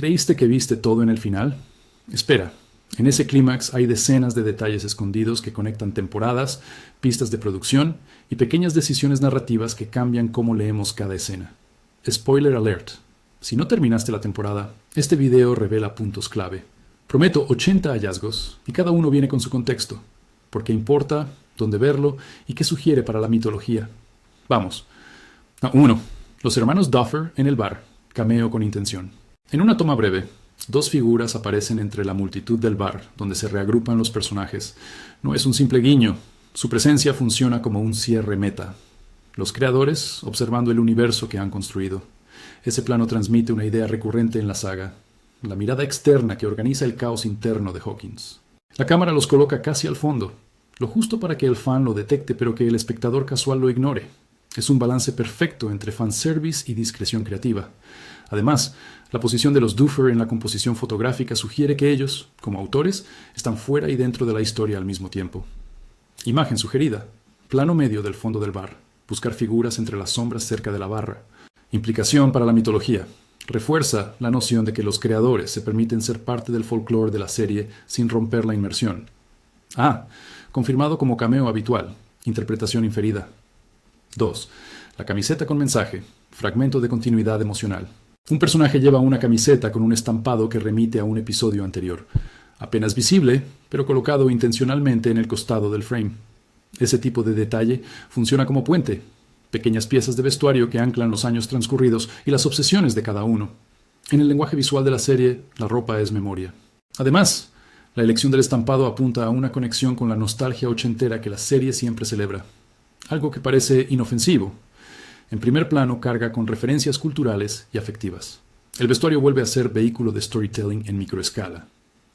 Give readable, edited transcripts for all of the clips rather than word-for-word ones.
¿Creíste que viste todo en el final? Espera, en ese clímax hay decenas de detalles escondidos que conectan temporadas, pistas de producción y pequeñas decisiones narrativas que cambian cómo leemos cada escena. Spoiler alert. Si no terminaste la temporada, este video revela puntos clave. Prometo 80 hallazgos y cada uno viene con su contexto, por qué importa, dónde verlo y qué sugiere para la mitología. Vamos. 1. Los hermanos Duffer en el bar. Cameo con intención. En una toma breve, dos figuras aparecen entre la multitud del bar, donde se reagrupan los personajes. No es un simple guiño. Su presencia funciona como un cierre meta. Los creadores observando el universo que han construido. Ese plano transmite una idea recurrente en la saga. La mirada externa que organiza el caos interno de Hawkins. La cámara los coloca casi al fondo, lo justo para que el fan lo detecte pero que el espectador casual lo ignore. Es un balance perfecto entre fanservice y discreción creativa. Además, la posición de los Duffer en la composición fotográfica sugiere que ellos, como autores, están fuera y dentro de la historia al mismo tiempo. Imagen sugerida. Plano medio del fondo del bar. Buscar figuras entre las sombras cerca de la barra. Implicación para la mitología. Refuerza la noción de que los creadores se permiten ser parte del folclore de la serie sin romper la inmersión. Confirmado como cameo habitual. Interpretación inferida. 2. La camiseta con mensaje. Fragmento de continuidad emocional. Un personaje lleva una camiseta con un estampado que remite a un episodio anterior. Apenas visible, pero colocado intencionalmente en el costado del frame. Ese tipo de detalle funciona como puente. Pequeñas piezas de vestuario que anclan los años transcurridos y las obsesiones de cada uno. En el lenguaje visual de la serie, la ropa es memoria. Además, la elección del estampado apunta a una conexión con la nostalgia ochentera que la serie siempre celebra. Algo que parece inofensivo. En primer plano carga con referencias culturales y afectivas. El vestuario vuelve a ser vehículo de storytelling en microescala.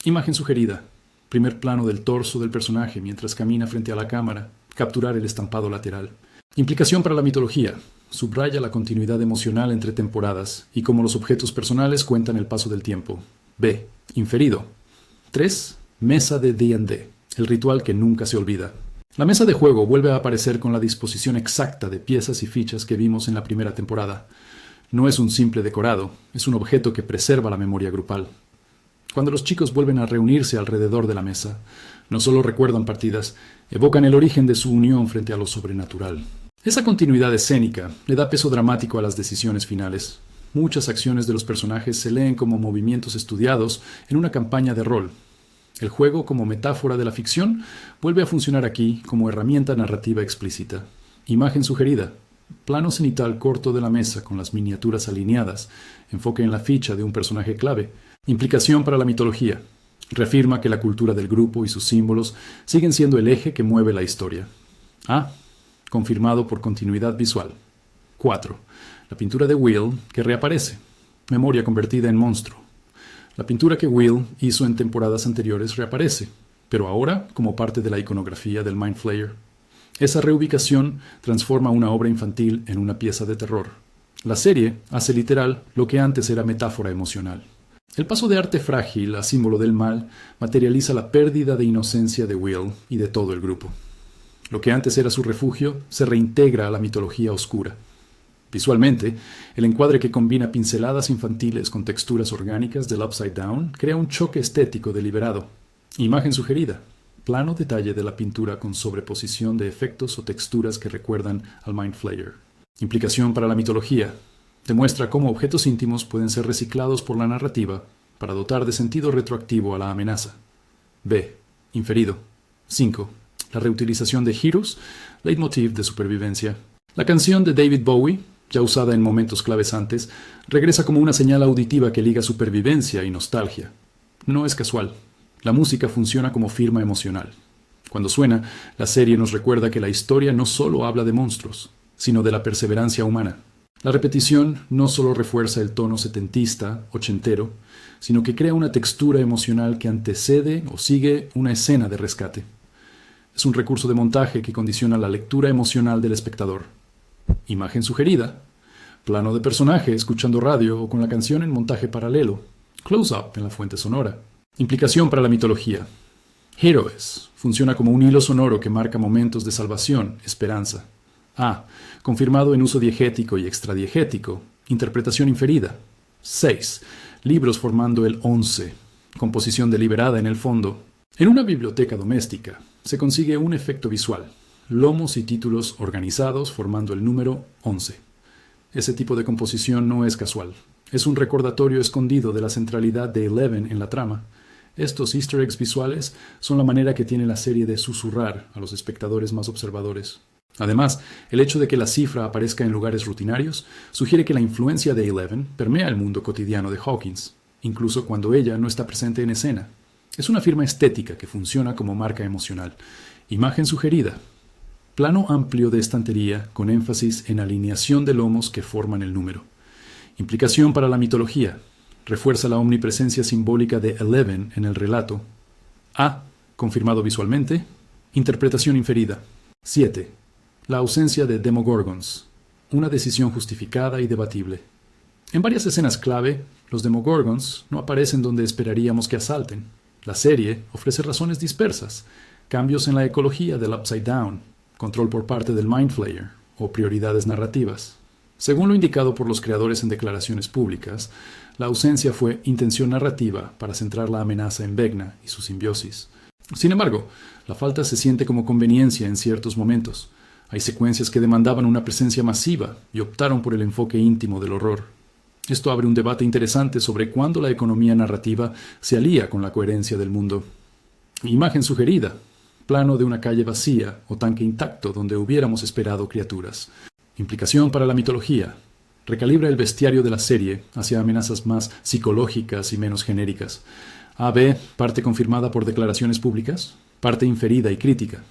Imagen sugerida. Primer plano del torso del personaje mientras camina frente a la cámara. Capturar el estampado lateral. Implicación para la mitología. Subraya la continuidad emocional entre temporadas y cómo los objetos personales cuentan el paso del tiempo. B. Inferido. 3. Mesa de D&D. El ritual que nunca se olvida. La mesa de juego vuelve a aparecer con la disposición exacta de piezas y fichas que vimos en la primera temporada. No es un simple decorado, es un objeto que preserva la memoria grupal. Cuando los chicos vuelven a reunirse alrededor de la mesa, no solo recuerdan partidas, evocan el origen de su unión frente a lo sobrenatural. Esa continuidad escénica le da peso dramático a las decisiones finales. Muchas acciones de los personajes se leen como movimientos estudiados en una campaña de rol. El juego, como metáfora de la ficción, vuelve a funcionar aquí como herramienta narrativa explícita. Imagen sugerida. Plano cenital corto de la mesa con las miniaturas alineadas. Enfoque en la ficha de un personaje clave. Implicación para la mitología. Reafirma que la cultura del grupo y sus símbolos siguen siendo el eje que mueve la historia. Confirmado por continuidad visual. 4. La pintura de Will que reaparece. Memoria convertida en monstruo. La pintura que Will hizo en temporadas anteriores reaparece, pero ahora como parte de la iconografía del Mind Flayer. Esa reubicación transforma una obra infantil en una pieza de terror. La serie hace literal lo que antes era metáfora emocional. El paso de arte frágil a símbolo del mal materializa la pérdida de inocencia de Will y de todo el grupo. Lo que antes era su refugio se reintegra a la mitología oscura. Visualmente, el encuadre que combina pinceladas infantiles con texturas orgánicas del Upside Down crea un choque estético deliberado. Imagen sugerida. Plano detalle de la pintura con sobreposición de efectos o texturas que recuerdan al Mind Flayer. Implicación para la mitología. Demuestra cómo objetos íntimos pueden ser reciclados por la narrativa para dotar de sentido retroactivo a la amenaza. B. Inferido. 5. La reutilización de Heroes, leitmotiv de supervivencia. La canción de David Bowie, ya usada en momentos claves antes, regresa como una señal auditiva que liga supervivencia y nostalgia. No es casual. La música funciona como firma emocional. Cuando suena, la serie nos recuerda que la historia no solo habla de monstruos, sino de la perseverancia humana. La repetición no solo refuerza el tono setentista, ochentero, sino que crea una textura emocional que antecede o sigue una escena de rescate. Es un recurso de montaje que condiciona la lectura emocional del espectador. Imagen sugerida. Plano de personaje escuchando radio o con la canción en montaje paralelo. Close-up en la fuente sonora. Implicación para la mitología. Heroes. Funciona como un hilo sonoro que marca momentos de salvación, esperanza. Confirmado en uso diegético y extradiegético. Interpretación inferida. 6. libros formando el 11, composición deliberada en el fondo. En una biblioteca doméstica se consigue un efecto visual, lomos y títulos organizados formando el número 11. Ese tipo de composición no es casual. Es un recordatorio escondido de la centralidad de Eleven en la trama. Estos easter eggs visuales son la manera que tiene la serie de susurrar a los espectadores más observadores. Además, el hecho de que la cifra aparezca en lugares rutinarios sugiere que la influencia de Eleven permea el mundo cotidiano de Hawkins, incluso cuando ella no está presente en escena. Es una firma estética que funciona como marca emocional. Imagen sugerida. Plano amplio de estantería con énfasis en alineación de lomos que forman el número. Implicación para la mitología. Refuerza la omnipresencia simbólica de Eleven en el relato. A. Confirmado visualmente. Interpretación inferida. 7. La ausencia de Demogorgons. Una decisión justificada y debatible. En varias escenas clave, los Demogorgons no aparecen donde esperaríamos que asalten. La serie ofrece razones dispersas, cambios en la ecología del Upside Down, control por parte del Mind Flayer o prioridades narrativas. Según lo indicado por los creadores en declaraciones públicas, la ausencia fue intención narrativa para centrar la amenaza en Vecna y su simbiosis. Sin embargo, la falta se siente como conveniencia en ciertos momentos. Hay secuencias que demandaban una presencia masiva y optaron por el enfoque íntimo del horror. Esto abre un debate interesante sobre cuándo la economía narrativa se alía con la coherencia del mundo. Imagen sugerida. Plano de una calle vacía o tanque intacto donde hubiéramos esperado criaturas. Implicación para la mitología. Recalibra el bestiario de la serie hacia amenazas más psicológicas y menos genéricas. A-B, parte confirmada por declaraciones públicas, parte inferida y crítica.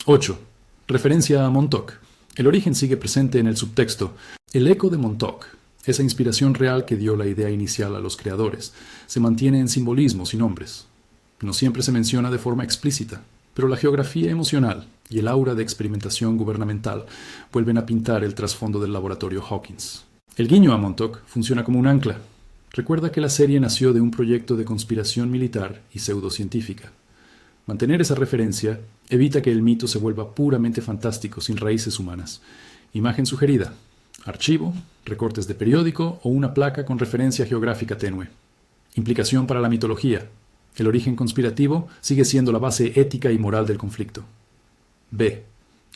8. Referencia a Montauk. El origen sigue presente en el subtexto. El eco de Montauk, esa inspiración real que dio la idea inicial a los creadores, se mantiene en simbolismos y nombres. No siempre se menciona de forma explícita, pero la geografía emocional y el aura de experimentación gubernamental vuelven a pintar el trasfondo del laboratorio Hawkins. El guiño a Montauk funciona como un ancla. Recuerda que la serie nació de un proyecto de conspiración militar y pseudocientífica. Mantener esa referencia evita que el mito se vuelva puramente fantástico sin raíces humanas. Imagen sugerida. Archivo, recortes de periódico o una placa con referencia geográfica tenue. Implicación para la mitología. El origen conspirativo sigue siendo la base ética y moral del conflicto. B.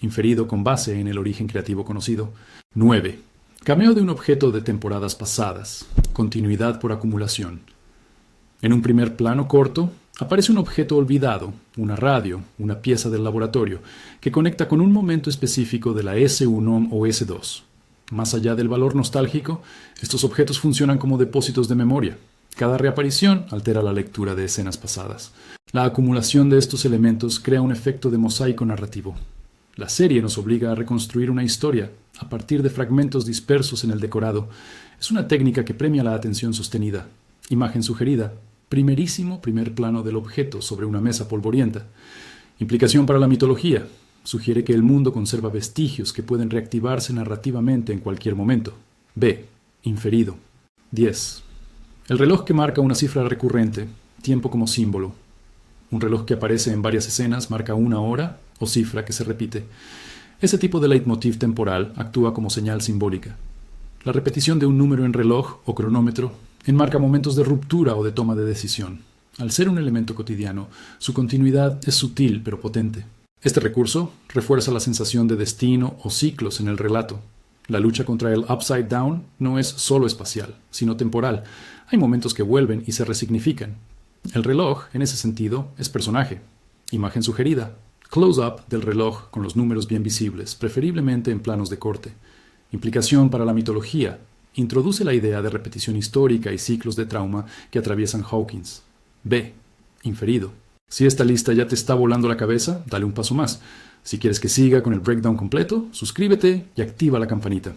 Inferido con base en el origen creativo conocido. 9. Cameo de un objeto de temporadas pasadas. Continuidad por acumulación. En un primer plano corto, aparece un objeto olvidado, una radio, una pieza del laboratorio, que conecta con un momento específico de la S1 o S2. Más allá del valor nostálgico, estos objetos funcionan como depósitos de memoria. Cada reaparición altera la lectura de escenas pasadas. La acumulación de estos elementos crea un efecto de mosaico narrativo. La serie nos obliga a reconstruir una historia a partir de fragmentos dispersos en el decorado. Es una técnica que premia la atención sostenida. Imagen sugerida. Primerísimo primer plano del objeto sobre una mesa polvorienta. Implicación para la mitología. Sugiere que el mundo conserva vestigios que pueden reactivarse narrativamente en cualquier momento. B. Inferido. 10. El reloj que marca una cifra recurrente, tiempo como símbolo. Un reloj que aparece en varias escenas marca una hora o cifra que se repite. Ese tipo de leitmotiv temporal actúa como señal simbólica. La repetición de un número en reloj o cronómetro enmarca momentos de ruptura o de toma de decisión. Al ser un elemento cotidiano, su continuidad es sutil pero potente. Este recurso refuerza la sensación de destino o ciclos en el relato. La lucha contra el Upside Down no es solo espacial, sino temporal. Hay momentos que vuelven y se resignifican. El reloj, en ese sentido, es personaje. Imagen sugerida. Close-up del reloj con los números bien visibles, preferiblemente en planos de corte. Implicación para la mitología. Introduce la idea de repetición histórica y ciclos de trauma que atraviesan Hawkins. B. Inferido. Si esta lista ya te está volando la cabeza, dale un paso más. Si quieres que siga con el breakdown completo, suscríbete y activa la campanita.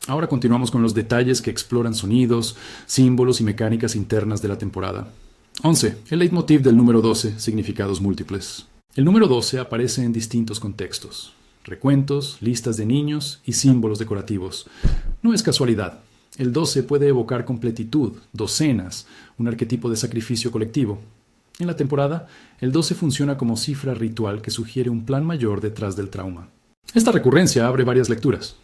Ahora continuamos con los detalles que exploran sonidos, símbolos y mecánicas internas de la temporada. 11. El leitmotiv del número 12, significados múltiples. El número 12 aparece en distintos contextos. Recuentos, listas de niños y símbolos decorativos. No es casualidad. El 12 puede evocar completitud, docenas, un arquetipo de sacrificio colectivo. En la temporada, el 12 funciona como cifra ritual que sugiere un plan mayor detrás del trauma. Esta recurrencia abre varias lecturas.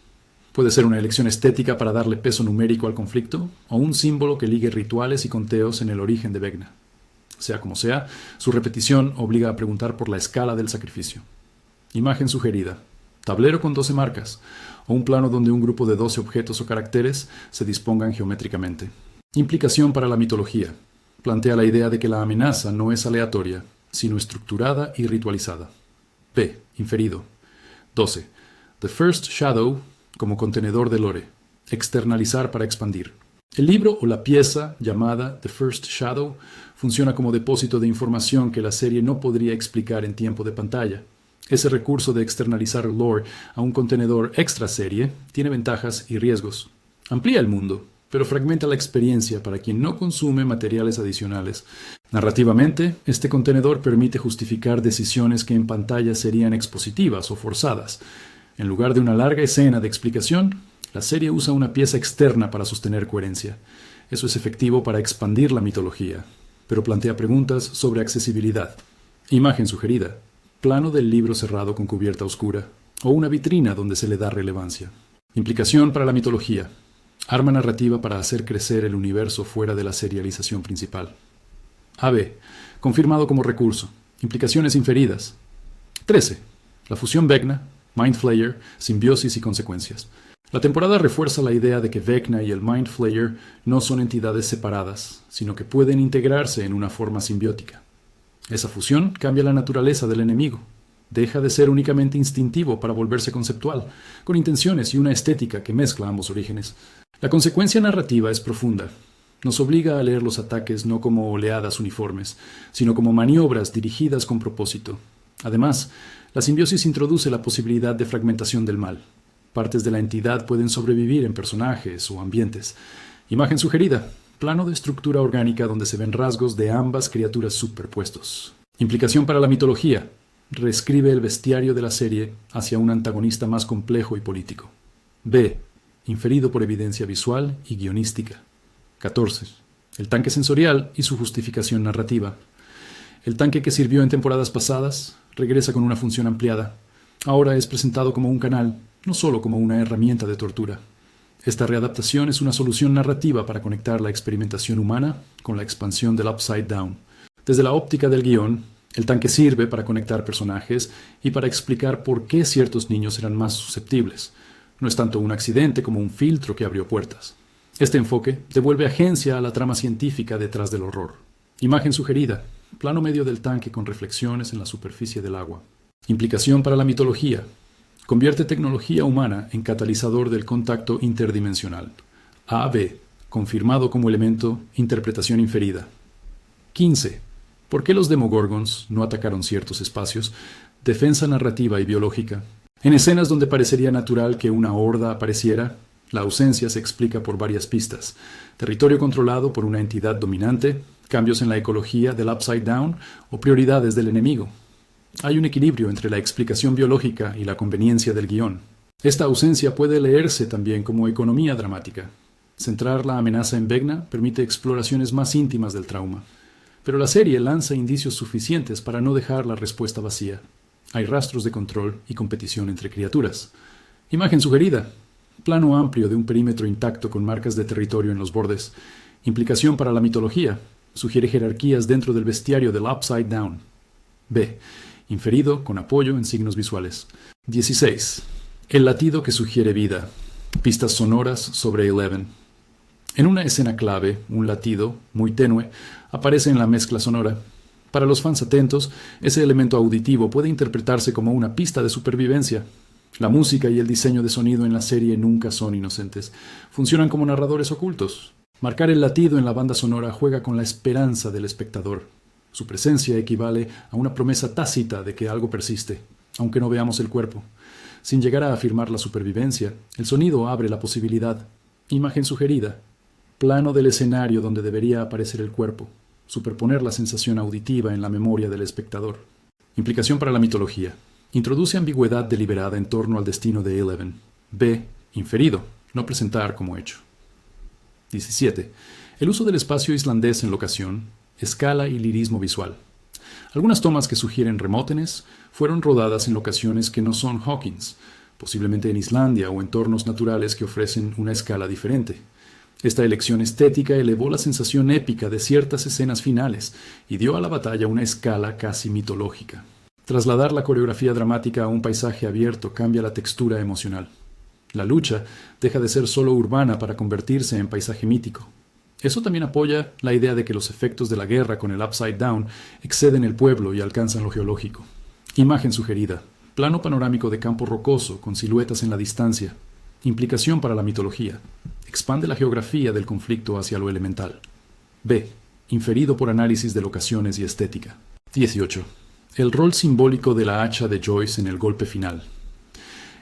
Puede ser una elección estética para darle peso numérico al conflicto, o un símbolo que ligue rituales y conteos en el origen de Vecna. Sea como sea, su repetición obliga a preguntar por la escala del sacrificio. Imagen sugerida: tablero con 12 marcas, o un plano donde un grupo de 12 objetos o caracteres se dispongan geométricamente. Implicación para la mitología: plantea la idea de que la amenaza no es aleatoria, sino estructurada y ritualizada. B. Inferido. 12. The First Shadow como contenedor de lore. Externalizar para expandir. El libro o la pieza llamada The First Shadow funciona como depósito de información que la serie no podría explicar en tiempo de pantalla. Ese recurso de externalizar lore a un contenedor extra serie tiene ventajas y riesgos. Amplía el mundo, pero fragmenta la experiencia para quien no consume materiales adicionales. Narrativamente, este contenedor permite justificar decisiones que en pantalla serían expositivas o forzadas. En lugar de una larga escena de explicación, la serie usa una pieza externa para sostener coherencia. Eso es efectivo para expandir la mitología, pero plantea preguntas sobre accesibilidad. Imagen sugerida: plano del libro cerrado con cubierta oscura, o una vitrina donde se le da relevancia. Implicación para la mitología: arma narrativa para hacer crecer el universo fuera de la serialización principal. AB. Confirmado como recurso. Implicaciones inferidas. 13. La fusión Vecna, Mind Flayer, simbiosis y consecuencias. La temporada refuerza la idea de que Vecna y el Mind Flayer no son entidades separadas, sino que pueden integrarse en una forma simbiótica. Esa fusión cambia la naturaleza del enemigo. Deja de ser únicamente instintivo para volverse conceptual, con intenciones y una estética que mezcla ambos orígenes. La consecuencia narrativa es profunda. Nos obliga a leer los ataques no como oleadas uniformes, sino como maniobras dirigidas con propósito. Además, la simbiosis introduce la posibilidad de fragmentación del mal. Partes de la entidad pueden sobrevivir en personajes o ambientes. Imagen sugerida: plano de estructura orgánica donde se ven rasgos de ambas criaturas superpuestos. Implicación para la mitología: reescribe el bestiario de la serie hacia un antagonista más complejo y político. B. Inferido por evidencia visual y guionística. 14. El tanque sensorial y su justificación narrativa. El tanque que sirvió en temporadas pasadas regresa con una función ampliada. Ahora es presentado como un canal, no solo como una herramienta de tortura. Esta readaptación es una solución narrativa para conectar la experimentación humana con la expansión del Upside Down. Desde la óptica del guión, el tanque sirve para conectar personajes y para explicar por qué ciertos niños eran más susceptibles. No es tanto un accidente como un filtro que abrió puertas. Este enfoque devuelve agencia a la trama científica detrás del horror. Imagen sugerida: plano medio del tanque con reflexiones en la superficie del agua. Implicación para la mitología: convierte tecnología humana en catalizador del contacto interdimensional. AB. Confirmado como elemento, interpretación inferida. 15. ¿Por qué los Demogorgons no atacaron ciertos espacios? Defensa narrativa y biológica. En escenas donde parecería natural que una horda apareciera, la ausencia se explica por varias pistas: territorio controlado por una entidad dominante, cambios en la ecología del Upside Down o prioridades del enemigo. Hay un equilibrio entre la explicación biológica y la conveniencia del guión. Esta ausencia puede leerse también como economía dramática. Centrar la amenaza en Vecna permite exploraciones más íntimas del trauma. Pero la serie lanza indicios suficientes para no dejar la respuesta vacía. Hay rastros de control y competición entre criaturas. Imagen sugerida: plano amplio de un perímetro intacto con marcas de territorio en los bordes. Implicación para la mitología: sugiere jerarquías dentro del bestiario del Upside Down. B. Inferido con apoyo en signos visuales. 16. El latido que sugiere vida. Pistas sonoras sobre Eleven. En una escena clave, un latido, muy tenue, aparece en la mezcla sonora. Para los fans atentos, ese elemento auditivo puede interpretarse como una pista de supervivencia. La música y el diseño de sonido en la serie nunca son inocentes. Funcionan como narradores ocultos. Marcar el latido en la banda sonora juega con la esperanza del espectador. Su presencia equivale a una promesa tácita de que algo persiste, aunque no veamos el cuerpo. Sin llegar a afirmar la supervivencia, el sonido abre la posibilidad. Imagen sugerida: plano del escenario donde debería aparecer el cuerpo. Superponer la sensación auditiva en la memoria del espectador. Implicación para la mitología: introduce ambigüedad deliberada en torno al destino de Eleven. B. Inferido, no presentar como hecho. 17. El uso del espacio islandés en locación, escala y lirismo visual. Algunas tomas que sugieren Remótenes fueron rodadas en locaciones que no son Hawkins. posiblemente en Islandia o entornos naturales que ofrecen una escala diferente. Esta elección estética elevó la sensación épica de ciertas escenas finales y dio a la batalla una escala casi mitológica. Trasladar la coreografía dramática a un paisaje abierto cambia la textura emocional. La lucha deja de ser solo urbana para convertirse en paisaje mítico. Eso también apoya la idea de que los efectos de la guerra con el Upside Down exceden el pueblo y alcanzan lo geológico. Imagen sugerida. Plano panorámico de campo rocoso con siluetas en la distancia. Implicación para la mitología. Expande la geografía del conflicto hacia lo elemental. B. Inferido por análisis de locaciones y estética. 18. El rol simbólico de la hacha de Joyce en el golpe final.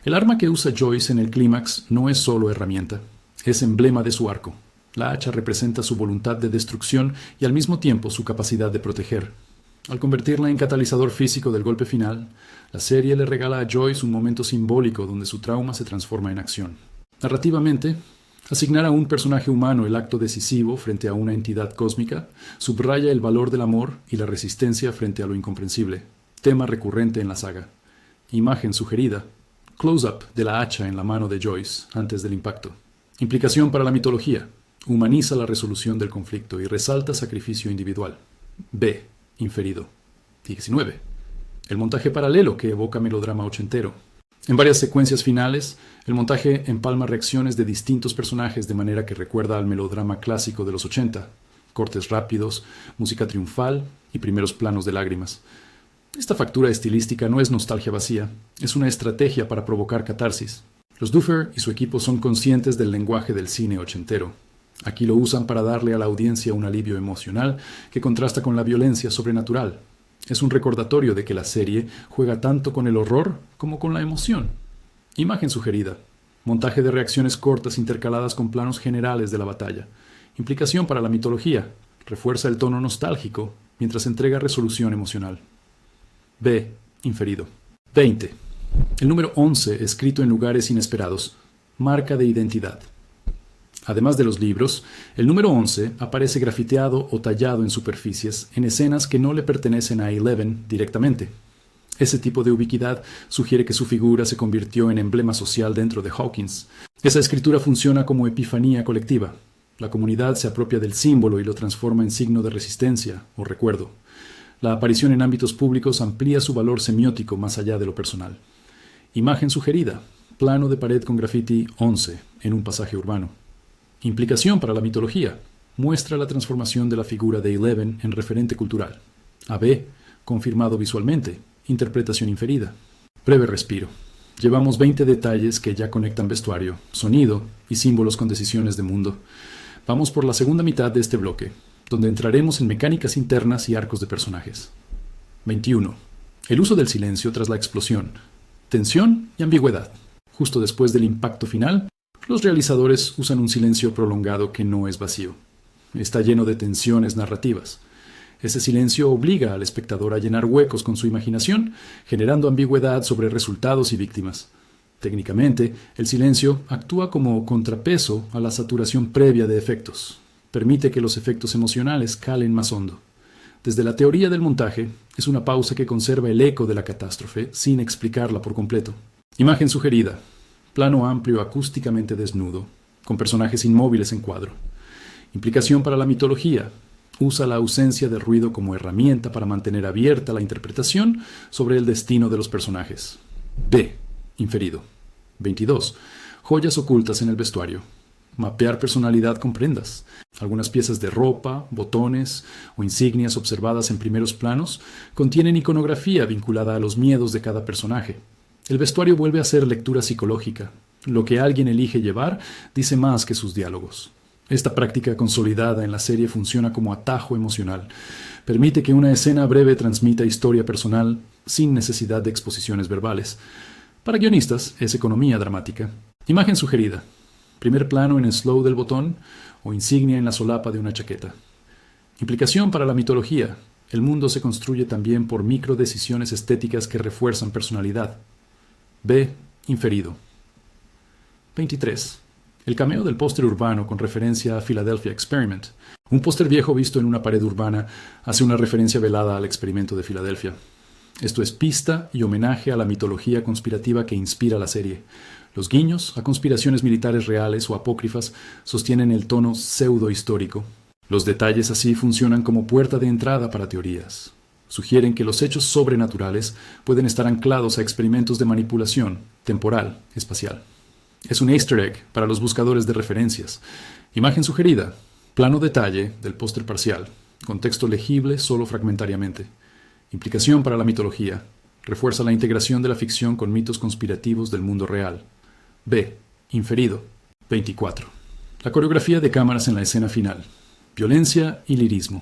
El arma que usa Joyce en el clímax no es solo herramienta, es emblema de su arco. La hacha representa su voluntad de destrucción y al mismo tiempo su capacidad de proteger. Al convertirla en catalizador físico del golpe final, la serie le regala a Joyce un momento simbólico donde su trauma se transforma en acción. Narrativamente, asignar a un personaje humano el acto decisivo frente a una entidad cósmica subraya el valor del amor y la resistencia frente a lo incomprensible, tema recurrente en la saga. Imagen sugerida. Close-up de la hacha en la mano de Joyce antes del impacto. Implicación para la mitología. Humaniza la resolución del conflicto y resalta sacrificio individual. B. Inferido. 19. El montaje paralelo que evoca melodrama ochentero. En varias secuencias finales, el montaje empalma reacciones de distintos personajes de manera que recuerda al melodrama clásico de los 80. Cortes rápidos, música triunfal y primeros planos de lágrimas. Esta factura estilística no es nostalgia vacía, es una estrategia para provocar catarsis. Los Duffer y su equipo son conscientes del lenguaje del cine ochentero. Aquí lo usan para darle a la audiencia un alivio emocional que contrasta con la violencia sobrenatural. Es un recordatorio de que la serie juega tanto con el horror como con la emoción. Imagen sugerida. Montaje de reacciones cortas intercaladas con planos generales de la batalla. Implicación para la mitología. Refuerza el tono nostálgico mientras entrega resolución emocional. B. Inferido. 20. El número 11, escrito en lugares inesperados. Marca de identidad. Además de los libros, el número 11 aparece grafiteado o tallado en superficies en escenas que no le pertenecen a Eleven directamente. Ese tipo de ubiquidad sugiere que su figura se convirtió en emblema social dentro de Hawkins. Esa escritura funciona como epifanía colectiva. La comunidad se apropia del símbolo y lo transforma en signo de resistencia o recuerdo. La aparición en ámbitos públicos amplía su valor semiótico más allá de lo personal. Imagen sugerida. Plano de pared con graffiti 11 en un pasaje urbano. Implicación para la mitología. Muestra la transformación de la figura de Eleven en referente cultural. AB. Confirmado visualmente. Interpretación inferida. Breve respiro. Llevamos 20 detalles que ya conectan vestuario, sonido y símbolos con decisiones de mundo. Vamos por la segunda mitad de este bloque, donde entraremos en mecánicas internas y arcos de personajes. 21. El uso del silencio tras la explosión. Tensión y ambigüedad. Justo después del impacto final, los realizadores usan un silencio prolongado que no es vacío. Está lleno de tensiones narrativas. Ese silencio obliga al espectador a llenar huecos con su imaginación, generando ambigüedad sobre resultados y víctimas. Técnicamente, el silencio actúa como contrapeso a la saturación previa de efectos. Permite que los efectos emocionales calen más hondo. Desde la teoría del montaje, es una pausa que conserva el eco de la catástrofe sin explicarla por completo. Imagen sugerida. Plano amplio acústicamente desnudo, con personajes inmóviles en cuadro. Implicación para la mitología. Usa la ausencia de ruido como herramienta para mantener abierta la interpretación sobre el destino de los personajes. B. Inferido. 22. Joyas ocultas en el vestuario. Mapear personalidad con prendas. Algunas piezas de ropa, botones o insignias observadas en primeros planos contienen iconografía vinculada a los miedos de cada personaje. El vestuario vuelve a ser lectura psicológica. Lo que alguien elige llevar dice más que sus diálogos. Esta práctica consolidada en la serie funciona como atajo emocional. Permite que una escena breve transmita historia personal sin necesidad de exposiciones verbales. Para guionistas, es economía dramática. Imagen sugerida. Primer plano en slow del botón o insignia en la solapa de una chaqueta. Implicación para la mitología. El mundo se construye también por microdecisiones estéticas que refuerzan personalidad. B. Inferido. 23. El cameo del póster urbano con referencia a Philadelphia Experiment. Un póster viejo visto en una pared urbana hace una referencia velada al experimento de Filadelfia. Esto es pista y homenaje a la mitología conspirativa que inspira la serie. Los guiños a conspiraciones militares reales o apócrifas sostienen el tono pseudo-histórico. Los detalles así funcionan como puerta de entrada para teorías. Sugieren que los hechos sobrenaturales pueden estar anclados a experimentos de manipulación temporal, espacial. Es un easter egg para los buscadores de referencias. Imagen sugerida, plano detalle del póster parcial, contexto legible solo fragmentariamente. Implicación para la mitología, refuerza la integración de la ficción con mitos conspirativos del mundo real. B. Inferido. 24. La coreografía de cámaras en la escena final. Violencia y lirismo.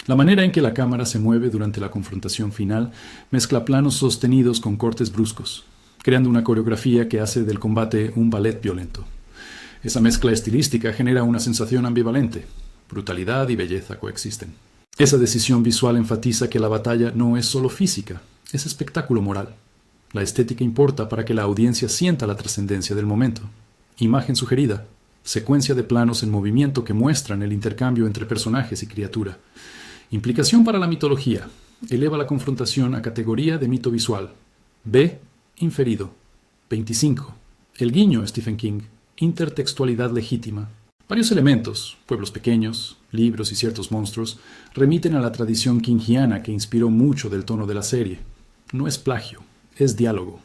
La manera en que la cámara se mueve durante la confrontación final mezcla planos sostenidos con cortes bruscos, creando una coreografía que hace del combate un ballet violento. Esa mezcla estilística genera una sensación ambivalente. Brutalidad y belleza coexisten. Esa decisión visual enfatiza que la batalla no es solo física, es espectáculo moral. La estética importa para que la audiencia sienta la trascendencia del momento. Imagen sugerida. Secuencia de planos en movimiento que muestran el intercambio entre personajes y criatura. Implicación para la mitología. Eleva la confrontación a categoría de mito visual. B. Inferido. 25. El guiño, Stephen King. Intertextualidad legítima. Varios elementos, pueblos pequeños, libros y ciertos monstruos, remiten a la tradición kingiana que inspiró mucho del tono de la serie. No es plagio, es diálogo.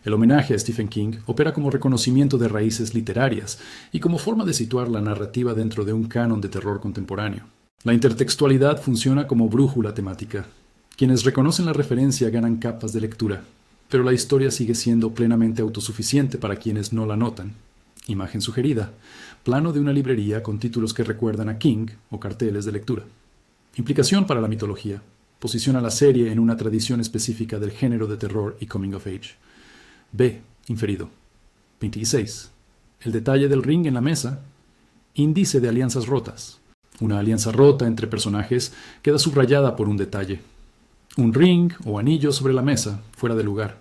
El homenaje a Stephen King opera como reconocimiento de raíces literarias y como forma de situar la narrativa dentro de un canon de terror contemporáneo. La intertextualidad funciona como brújula temática. Quienes reconocen la referencia ganan capas de lectura, pero la historia sigue siendo plenamente autosuficiente para quienes no la notan. Imagen sugerida. Plano de una librería con títulos que recuerdan a King o carteles de lectura. Implicación para la mitología. Posiciona la serie en una tradición específica del género de terror y coming of age. B. Inferido. 26. El detalle del ring en la mesa. Índice de alianzas rotas. Una alianza rota entre personajes queda subrayada por un detalle. Un ring o anillo sobre la mesa, fuera de lugar.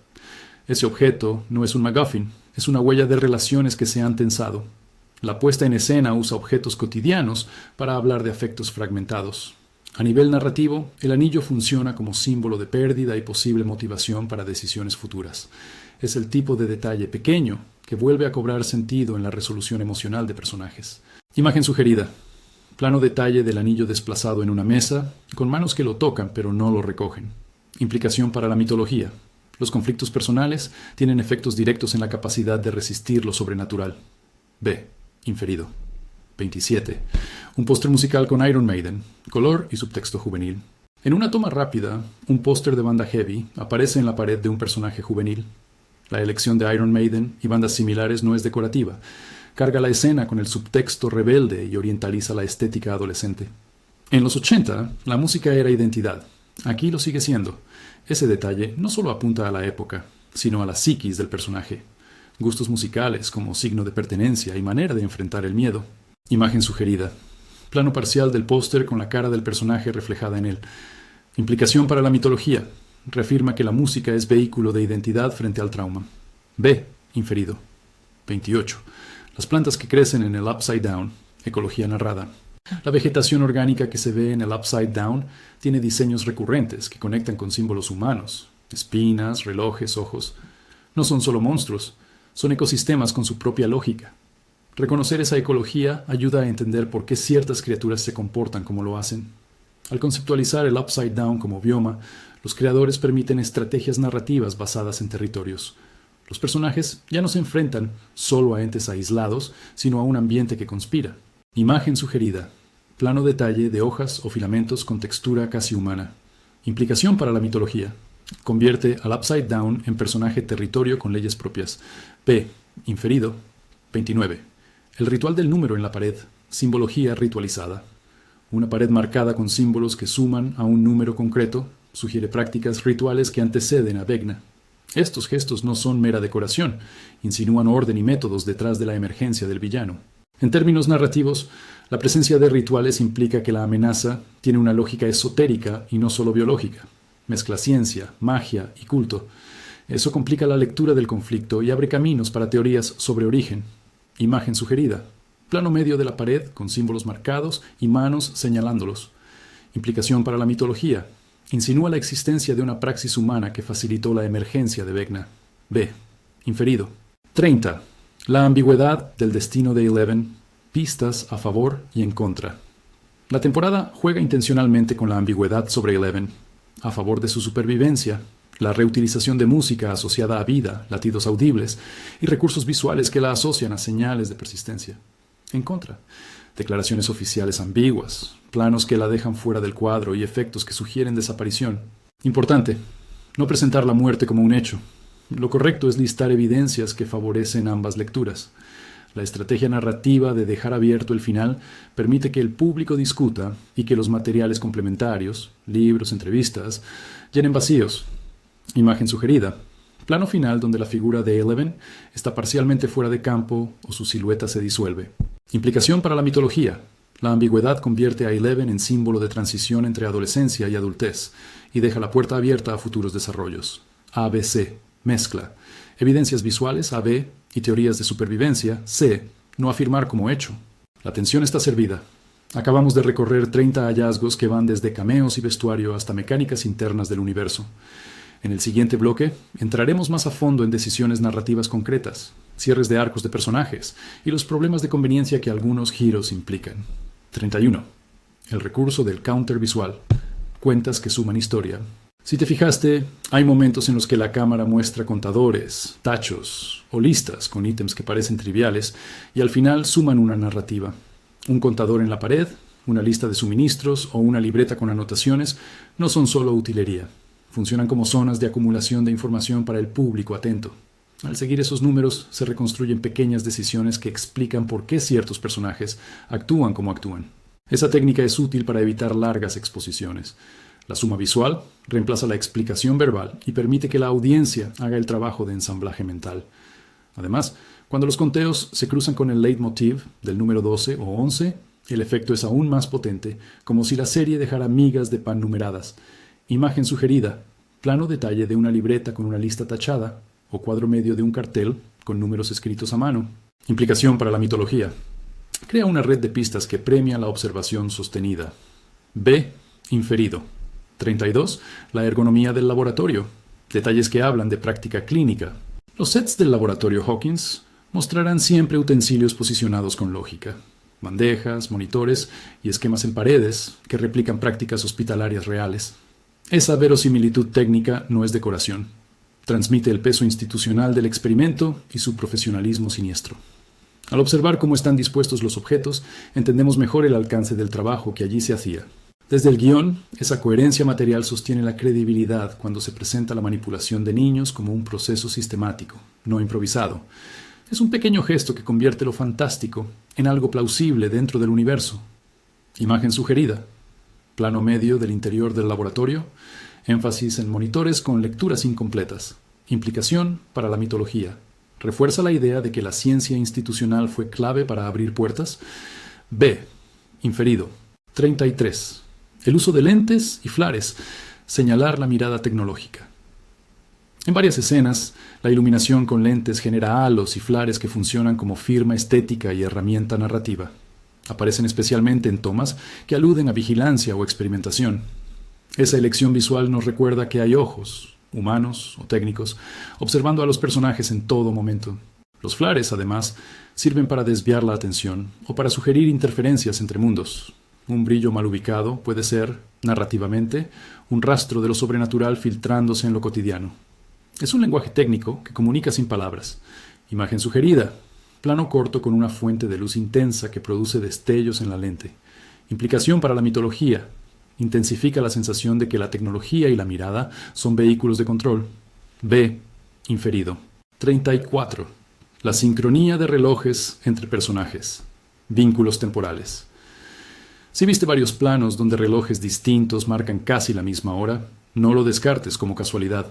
Ese objeto no es un MacGuffin, es una huella de relaciones que se han tensado. La puesta en escena usa objetos cotidianos para hablar de afectos fragmentados. A nivel narrativo, el anillo funciona como símbolo de pérdida y posible motivación para decisiones futuras. Es el tipo de detalle pequeño que vuelve a cobrar sentido en la resolución emocional de personajes. Imagen sugerida. Plano detalle del anillo desplazado en una mesa, con manos que lo tocan pero no lo recogen. Implicación para la mitología. Los conflictos personales tienen efectos directos en la capacidad de resistir lo sobrenatural. B. Inferido. 27. Un póster musical con Iron Maiden, color y subtexto juvenil. En una toma rápida, un póster de banda heavy aparece en la pared de un personaje juvenil. La elección de Iron Maiden y bandas similares no es decorativa. Carga la escena con el subtexto rebelde y orientaliza la estética adolescente. En los 80, la música era identidad. Aquí lo sigue siendo. Ese detalle no solo apunta a la época, sino a la psiquis del personaje. Gustos musicales como signo de pertenencia y manera de enfrentar el miedo. Imagen sugerida. Plano parcial del póster con la cara del personaje reflejada en él. Implicación para la mitología. Reafirma que la música es vehículo de identidad frente al trauma. B. Inferido. 28. Las plantas que crecen en el Upside Down. Ecología narrada. La vegetación orgánica que se ve en el Upside Down tiene diseños recurrentes que conectan con símbolos humanos. Espinas, relojes, ojos. No son solo monstruos, son ecosistemas con su propia lógica. Reconocer esa ecología ayuda a entender por qué ciertas criaturas se comportan como lo hacen. Al conceptualizar el Upside Down como bioma, los creadores permiten estrategias narrativas basadas en territorios. Los personajes ya no se enfrentan solo a entes aislados, sino a un ambiente que conspira. Imagen sugerida. Plano detalle de hojas o filamentos con textura casi humana. Implicación para la mitología. Convierte al Upside Down en personaje territorio con leyes propias. P. Inferido. 29. El ritual del número en la pared. Simbología ritualizada. Una pared marcada con símbolos que suman a un número concreto sugiere prácticas rituales que anteceden a Vecna. Estos gestos no son mera decoración, insinúan orden y métodos detrás de la emergencia del villano. En términos narrativos, la presencia de rituales implica que la amenaza tiene una lógica esotérica y no solo biológica. Mezcla ciencia, magia y culto. Eso complica la lectura del conflicto y abre caminos para teorías sobre origen. Imagen sugerida. Plano medio de la pared con símbolos marcados y manos señalándolos. Implicación para la mitología. Insinúa la existencia de una praxis humana que facilitó la emergencia de Vecna. B. Inferido. 30. La ambigüedad del destino de Eleven. Pistas a favor y en contra. La temporada juega intencionalmente con la ambigüedad sobre Eleven, a favor de su supervivencia, la reutilización de música asociada a vida, latidos audibles y recursos visuales que la asocian a señales de persistencia. En contra, declaraciones oficiales ambiguas, planos que la dejan fuera del cuadro y efectos que sugieren desaparición. Importante, no presentar la muerte como un hecho. Lo correcto es listar evidencias que favorecen ambas lecturas. La estrategia narrativa de dejar abierto el final permite que el público discuta y que los materiales complementarios, libros, entrevistas, llenen vacíos. Imagen sugerida. Plano final donde la figura de Eleven está parcialmente fuera de campo o su silueta se disuelve. Implicación para la mitología. La ambigüedad convierte a Eleven en símbolo de transición entre adolescencia y adultez y deja la puerta abierta a futuros desarrollos. ABC. Mezcla. Evidencias visuales, AB, y teorías de supervivencia, C. No afirmar como hecho. La tensión está servida. Acabamos de recorrer 30 hallazgos que van desde cameos y vestuario hasta mecánicas internas del universo. En el siguiente bloque, entraremos más a fondo en decisiones narrativas concretas, cierres de arcos de personajes y los problemas de conveniencia que algunos giros implican. 31. El recurso del counter visual. Cuentas que suman historia. Si te fijaste, hay momentos en los que la cámara muestra contadores, tachos o listas con ítems que parecen triviales y al final suman una narrativa. Un contador en la pared, una lista de suministros o una libreta con anotaciones no son solo utilería. Funcionan como zonas de acumulación de información para el público atento. Al seguir esos números se reconstruyen pequeñas decisiones que explican por qué ciertos personajes actúan como actúan. Esa técnica es útil para evitar largas exposiciones. La suma visual reemplaza la explicación verbal y permite que la audiencia haga el trabajo de ensamblaje mental. Además, cuando los conteos se cruzan con el leitmotiv del número 12 o 11, el efecto es aún más potente, como si la serie dejara migas de pan numeradas. Imagen sugerida, plano detalle de una libreta con una lista tachada o cuadro medio de un cartel con números escritos a mano. Implicación para la mitología. Crea una red de pistas que premia la observación sostenida. B. Inferido. 32. La ergonomía del laboratorio. Detalles que hablan de práctica clínica. Los sets del laboratorio Hawkins mostrarán siempre utensilios posicionados con lógica. Bandejas, monitores y esquemas en paredes que replican prácticas hospitalarias reales. Esa verosimilitud técnica no es decoración. Transmite el peso institucional del experimento y su profesionalismo siniestro. Al observar cómo están dispuestos los objetos, entendemos mejor el alcance del trabajo que allí se hacía. Desde el guión, esa coherencia material sostiene la credibilidad cuando se presenta la manipulación de niños como un proceso sistemático, no improvisado. Es un pequeño gesto que convierte lo fantástico en algo plausible dentro del universo. Imagen sugerida. Plano medio del interior del laboratorio. Énfasis en monitores con lecturas incompletas. Implicación para la mitología. Refuerza la idea de que la ciencia institucional fue clave para abrir puertas. B. Inferido. 33. El uso de lentes y flares, señalar la mirada tecnológica. En varias escenas, la iluminación con lentes genera halos y flares que funcionan como firma estética y herramienta narrativa. Aparecen especialmente en tomas que aluden a vigilancia o experimentación. Esa elección visual nos recuerda que hay ojos, humanos o técnicos, observando a los personajes en todo momento. Los flares, además, sirven para desviar la atención o para sugerir interferencias entre mundos. Un brillo mal ubicado puede ser, narrativamente, un rastro de lo sobrenatural filtrándose en lo cotidiano. Es un lenguaje técnico que comunica sin palabras. Imagen sugerida. Plano corto con una fuente de luz intensa que produce destellos en la lente. Implicación para la mitología. Intensifica la sensación de que la tecnología y la mirada son vehículos de control. B. Inferido. 34. La sincronía de relojes entre personajes. Vínculos temporales. Si viste varios planos donde relojes distintos marcan casi la misma hora, no lo descartes como casualidad.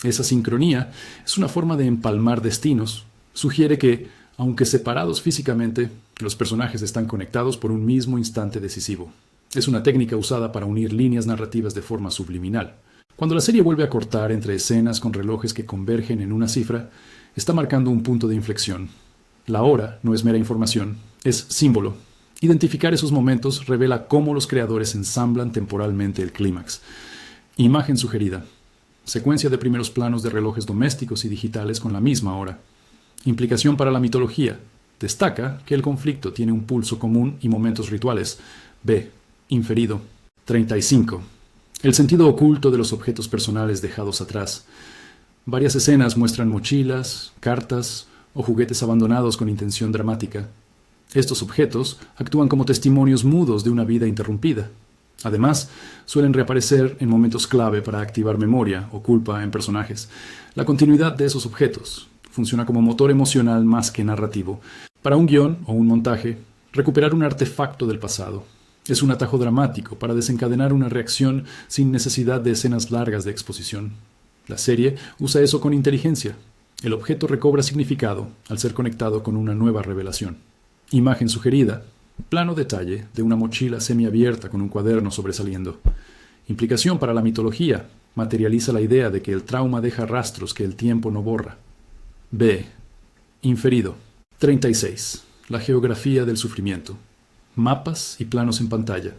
Esa sincronía es una forma de empalmar destinos. Sugiere que, aunque separados físicamente, los personajes están conectados por un mismo instante decisivo. Es una técnica usada para unir líneas narrativas de forma subliminal. Cuando la serie vuelve a cortar entre escenas con relojes que convergen en una cifra, está marcando un punto de inflexión. La hora no es mera información, es símbolo. Identificar esos momentos revela cómo los creadores ensamblan temporalmente el clímax. Imagen sugerida. Secuencia de primeros planos de relojes domésticos y digitales con la misma hora. Implicación para la mitología. Destaca que el conflicto tiene un pulso común y momentos rituales. B. Inferido. 35. El sentido oculto de los objetos personales dejados atrás. Varias escenas muestran mochilas, cartas o juguetes abandonados con intención dramática. Estos objetos actúan como testimonios mudos de una vida interrumpida. Además, suelen reaparecer en momentos clave para activar memoria o culpa en personajes. La continuidad de esos objetos funciona como motor emocional más que narrativo. Para un guión o un montaje, recuperar un artefacto del pasado es un atajo dramático para desencadenar una reacción sin necesidad de escenas largas de exposición. La serie usa eso con inteligencia. El objeto recobra significado al ser conectado con una nueva revelación. Imagen sugerida. Plano detalle de una mochila semiabierta con un cuaderno sobresaliendo. Implicación para la mitología. Materializa la idea de que el trauma deja rastros que el tiempo no borra. B. Inferido. 36. La geografía del sufrimiento. Mapas y planos en pantalla.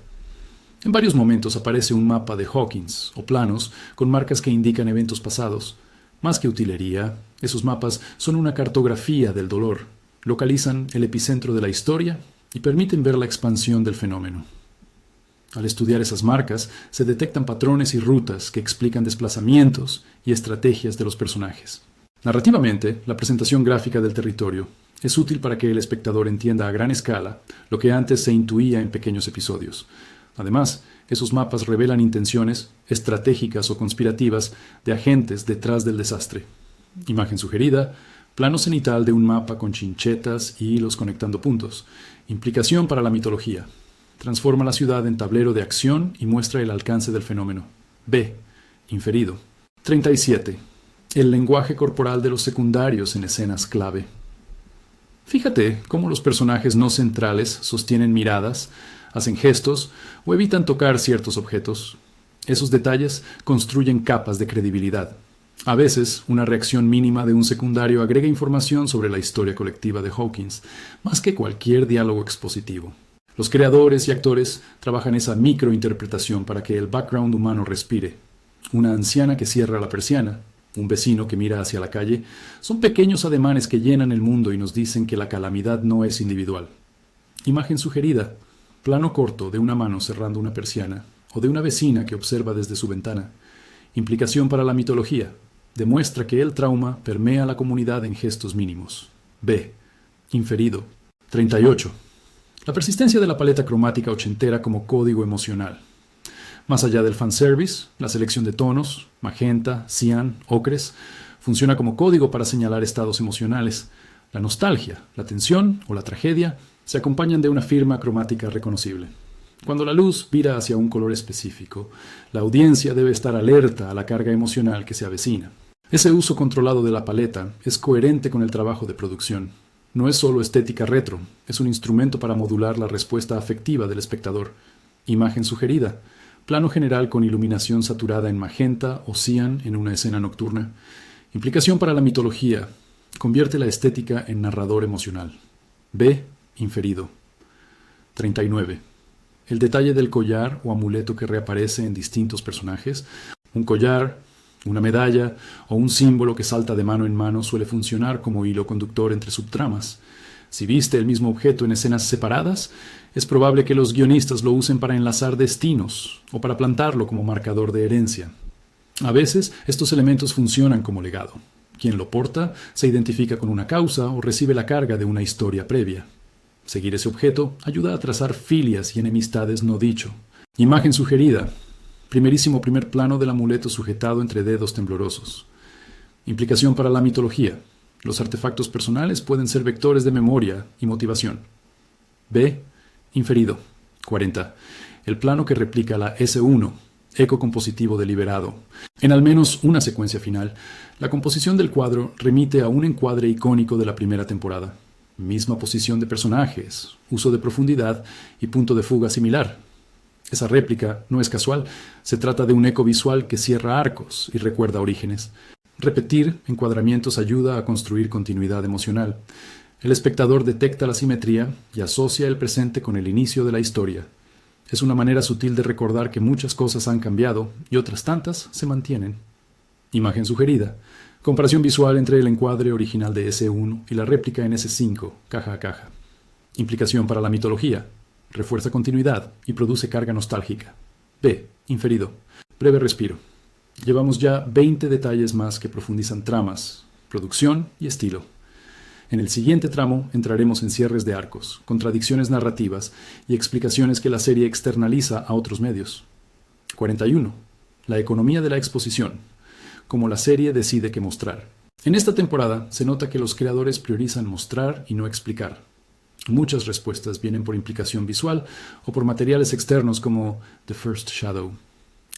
En varios momentos aparece un mapa de Hawkins o planos con marcas que indican eventos pasados. Más que utilería, esos mapas son una cartografía del dolor. Localizan el epicentro de la historia y permiten ver la expansión del fenómeno. Al estudiar esas marcas, se detectan patrones y rutas que explican desplazamientos y estrategias de los personajes. Narrativamente, la presentación gráfica del territorio es útil para que el espectador entienda a gran escala lo que antes se intuía en pequeños episodios. Además, esos mapas revelan intenciones estratégicas o conspirativas de agentes detrás del desastre. Imagen sugerida. Plano cenital de un mapa con chinchetas y hilos conectando puntos. Implicación para la mitología. Transforma la ciudad en tablero de acción y muestra el alcance del fenómeno. B. Inferido. 37. El lenguaje corporal de los secundarios en escenas clave. Fíjate cómo los personajes no centrales sostienen miradas, hacen gestos o evitan tocar ciertos objetos. Esos detalles construyen capas de credibilidad. A veces, una reacción mínima de un secundario agrega información sobre la historia colectiva de Hawkins, más que cualquier diálogo expositivo. Los creadores y actores trabajan esa microinterpretación para que el background humano respire. Una anciana que cierra la persiana, un vecino que mira hacia la calle, son pequeños ademanes que llenan el mundo y nos dicen que la calamidad no es individual. Imagen sugerida. Plano corto de una mano cerrando una persiana o de una vecina que observa desde su ventana. Implicación para la mitología. Demuestra que el trauma permea la comunidad en gestos mínimos. B. Inferido. 38. La persistencia de la paleta cromática ochentera como código emocional. Más allá del fanservice, la selección de tonos, magenta, cian, ocres, funciona como código para señalar estados emocionales. La nostalgia, la tensión o la tragedia se acompañan de una firma cromática reconocible. Cuando la luz vira hacia un color específico, la audiencia debe estar alerta a la carga emocional que se avecina. Ese uso controlado de la paleta es coherente con el trabajo de producción. No es solo estética retro, es un instrumento para modular la respuesta afectiva del espectador. Imagen sugerida. Plano general con iluminación saturada en magenta o cian en una escena nocturna. Implicación para la mitología. Convierte la estética en narrador emocional. B. Inferido. 39. El detalle del collar o amuleto que reaparece en distintos personajes. Un collar, una medalla o un símbolo que salta de mano en mano suele funcionar como hilo conductor entre subtramas. Si viste el mismo objeto en escenas separadas, es probable que los guionistas lo usen para enlazar destinos o para plantarlo como marcador de herencia. A veces, estos elementos funcionan como legado. Quien lo porta se identifica con una causa o recibe la carga de una historia previa. Seguir ese objeto ayuda a trazar filias y enemistades no dicho. Imagen sugerida. Primerísimo primer plano del amuleto sujetado entre dedos temblorosos. Implicación para la mitología. Los artefactos personales pueden ser vectores de memoria y motivación. B. Inferido. 40. El plano que replica la S1, eco compositivo deliberado. En al menos una secuencia final, la composición del cuadro remite a un encuadre icónico de la primera temporada. Misma posición de personajes, uso de profundidad y punto de fuga similar. Esa réplica no es casual, se trata de un eco visual que cierra arcos y recuerda orígenes. Repetir encuadramientos ayuda a construir continuidad emocional. El espectador detecta la simetría y asocia el presente con el inicio de la historia. Es una manera sutil de recordar que muchas cosas han cambiado y otras tantas se mantienen. Imagen sugerida. Comparación visual entre el encuadre original de S1 y la réplica en S5, caja a caja. Implicación para la mitología. Refuerza continuidad y produce carga nostálgica. B. Inferido. Breve respiro. Llevamos ya 20 detalles más que profundizan tramas, producción y estilo. En el siguiente tramo entraremos en cierres de arcos, contradicciones narrativas y explicaciones que la serie externaliza a otros medios. 41. La economía de la exposición. Como la serie decide qué mostrar. En esta temporada se nota que los creadores priorizan mostrar y no explicar. Muchas respuestas vienen por implicación visual o por materiales externos como The First Shadow.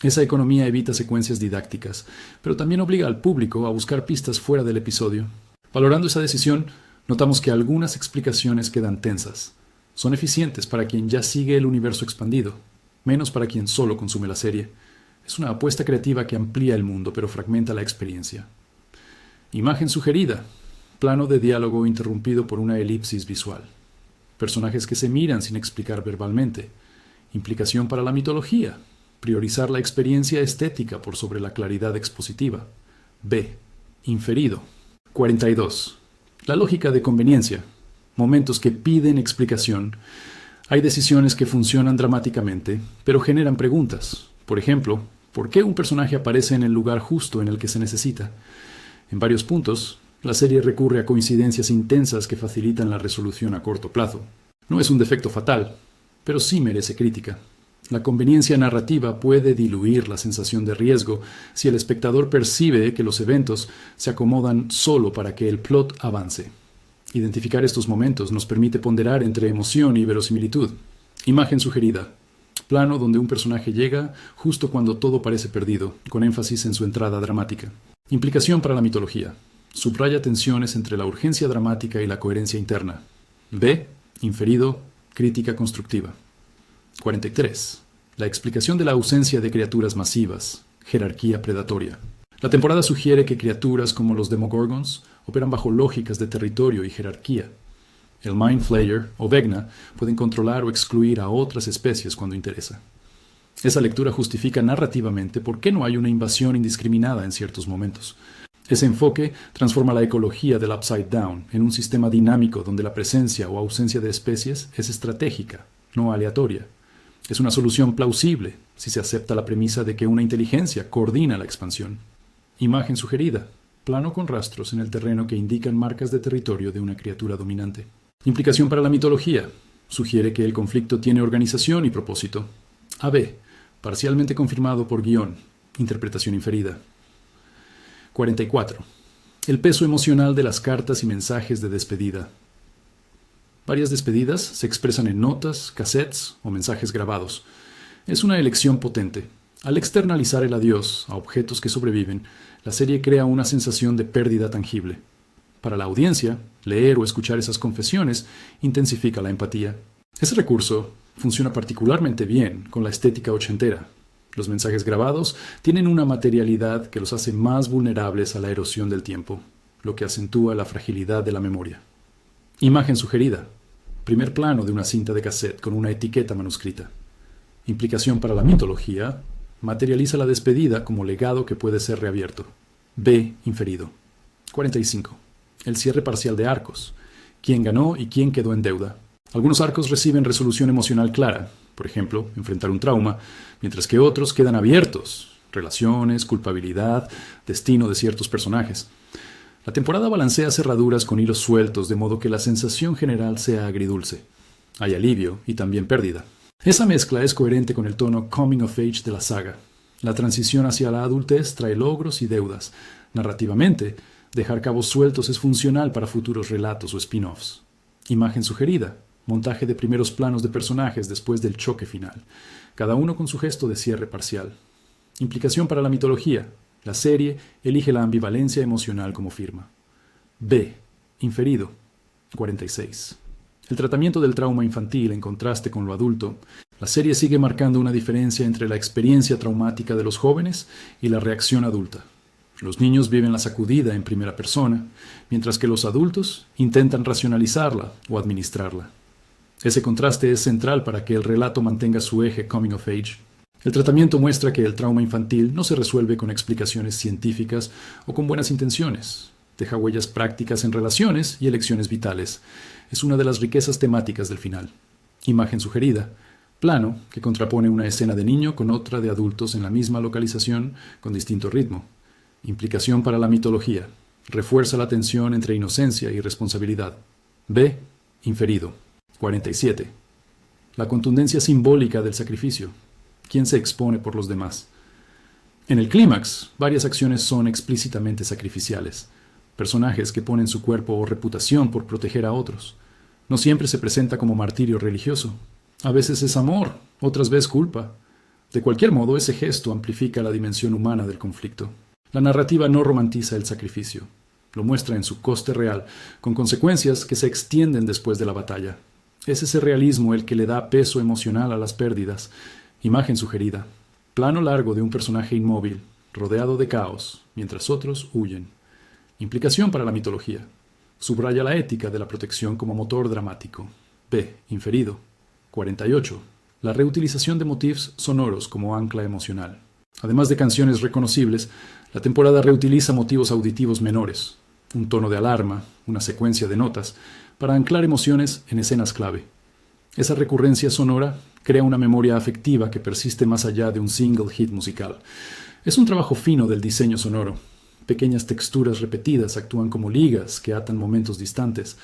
Esa economía evita secuencias didácticas, pero también obliga al público a buscar pistas fuera del episodio. Valorando esa decisión, notamos que algunas explicaciones quedan tensas. Son eficientes para quien ya sigue el universo expandido, menos para quien solo consume la serie. Es una apuesta creativa que amplía el mundo, pero fragmenta la experiencia. Imagen sugerida. Plano de diálogo interrumpido por una elipsis visual. Personajes que se miran sin explicar verbalmente. Implicación para la mitología. Priorizar la experiencia estética por sobre la claridad expositiva. B. Inferido. 42. La lógica de conveniencia. Momentos que piden explicación. Hay decisiones que funcionan dramáticamente, pero generan preguntas. Por ejemplo, ¿por qué un personaje aparece en el lugar justo en el que se necesita? En varios puntos, la serie recurre a coincidencias intensas que facilitan la resolución a corto plazo. No es un defecto fatal, pero sí merece crítica. La conveniencia narrativa puede diluir la sensación de riesgo si el espectador percibe que los eventos se acomodan solo para que el plot avance. Identificar estos momentos nos permite ponderar entre emoción y verosimilitud. Imagen sugerida. Plano donde un personaje llega justo cuando todo parece perdido, con énfasis en su entrada dramática. Implicación para la mitología. Subraya tensiones entre la urgencia dramática y la coherencia interna. B. Inferido. Crítica constructiva. 43. La explicación de la ausencia de criaturas masivas. Jerarquía predatoria. La temporada sugiere que criaturas como los Demogorgons operan bajo lógicas de territorio y jerarquía. El Mind Flayer o Vecna pueden controlar o excluir a otras especies cuando interesa. Esa lectura justifica narrativamente por qué no hay una invasión indiscriminada en ciertos momentos. Ese enfoque transforma la ecología del Upside Down en un sistema dinámico donde la presencia o ausencia de especies es estratégica, no aleatoria. Es una solución plausible si se acepta la premisa de que una inteligencia coordina la expansión. Imagen sugerida. Plano con rastros en el terreno que indican marcas de territorio de una criatura dominante. Implicación para la mitología. Sugiere que el conflicto tiene organización y propósito. AB. Parcialmente confirmado por guión. Interpretación inferida. 44. El peso emocional de las cartas y mensajes de despedida. Varias despedidas se expresan en notas, cassettes o mensajes grabados. Es una elección potente. Al externalizar el adiós a objetos que sobreviven, la serie crea una sensación de pérdida tangible. Para la audiencia, leer o escuchar esas confesiones intensifica la empatía. Ese recurso funciona particularmente bien con la estética ochentera. Los mensajes grabados tienen una materialidad que los hace más vulnerables a la erosión del tiempo, lo que acentúa la fragilidad de la memoria. Imagen sugerida. Primer plano de una cinta de cassette con una etiqueta manuscrita. Implicación para la mitología. Materializa la despedida como legado que puede ser reabierto. B. Inferido. 45. El cierre parcial de arcos. ¿Quién ganó y quién quedó en deuda? Algunos arcos reciben resolución emocional clara, por ejemplo, enfrentar un trauma, mientras que otros quedan abiertos. Relaciones, culpabilidad, destino de ciertos personajes. La temporada balancea cerraduras con hilos sueltos, de modo que la sensación general sea agridulce. Hay alivio y también pérdida. Esa mezcla es coherente con el tono coming of age de la saga. La transición hacia la adultez trae logros y deudas. Narrativamente, dejar cabos sueltos es funcional para futuros relatos o spin-offs. Imagen sugerida. Montaje de primeros planos de personajes después del choque final. Cada uno con su gesto de cierre parcial. Implicación para la mitología. La serie elige la ambivalencia emocional como firma. B. Inferido. 46. El tratamiento del trauma infantil en contraste con lo adulto, la serie sigue marcando una diferencia entre la experiencia traumática de los jóvenes y la reacción adulta. Los niños viven la sacudida en primera persona, mientras que los adultos intentan racionalizarla o administrarla. Ese contraste es central para que el relato mantenga su eje coming of age. El tratamiento muestra que el trauma infantil no se resuelve con explicaciones científicas o con buenas intenciones. Deja huellas prácticas en relaciones y elecciones vitales. Es una de las riquezas temáticas del final. Imagen sugerida. Plano que contrapone una escena de niño con otra de adultos en la misma localización con distinto ritmo. Implicación para la mitología. Refuerza la tensión entre inocencia y responsabilidad. B. Inferido. 47. La contundencia simbólica del sacrificio. ¿Quién se expone por los demás? En el clímax, varias acciones son explícitamente sacrificiales. Personajes que ponen su cuerpo o reputación por proteger a otros. No siempre se presenta como martirio religioso. A veces es amor, otras veces culpa. De cualquier modo, ese gesto amplifica la dimensión humana del conflicto. La narrativa no romantiza el sacrificio. Lo muestra en su coste real, con consecuencias que se extienden después de la batalla. Es ese realismo el que le da peso emocional a las pérdidas. Imagen sugerida. Plano largo de un personaje inmóvil, rodeado de caos, mientras otros huyen. Implicación para la mitología. Subraya la ética de la protección como motor dramático. B. Inferido. 48. La reutilización de motifs sonoros como ancla emocional. Además de canciones reconocibles, la temporada reutiliza motivos auditivos menores, un tono de alarma, una secuencia de notas, para anclar emociones en escenas clave. Esa recurrencia sonora crea una memoria afectiva que persiste más allá de un single hit musical. Es un trabajo fino del diseño sonoro. Pequeñas texturas repetidas actúan como ligas que atan momentos distantes.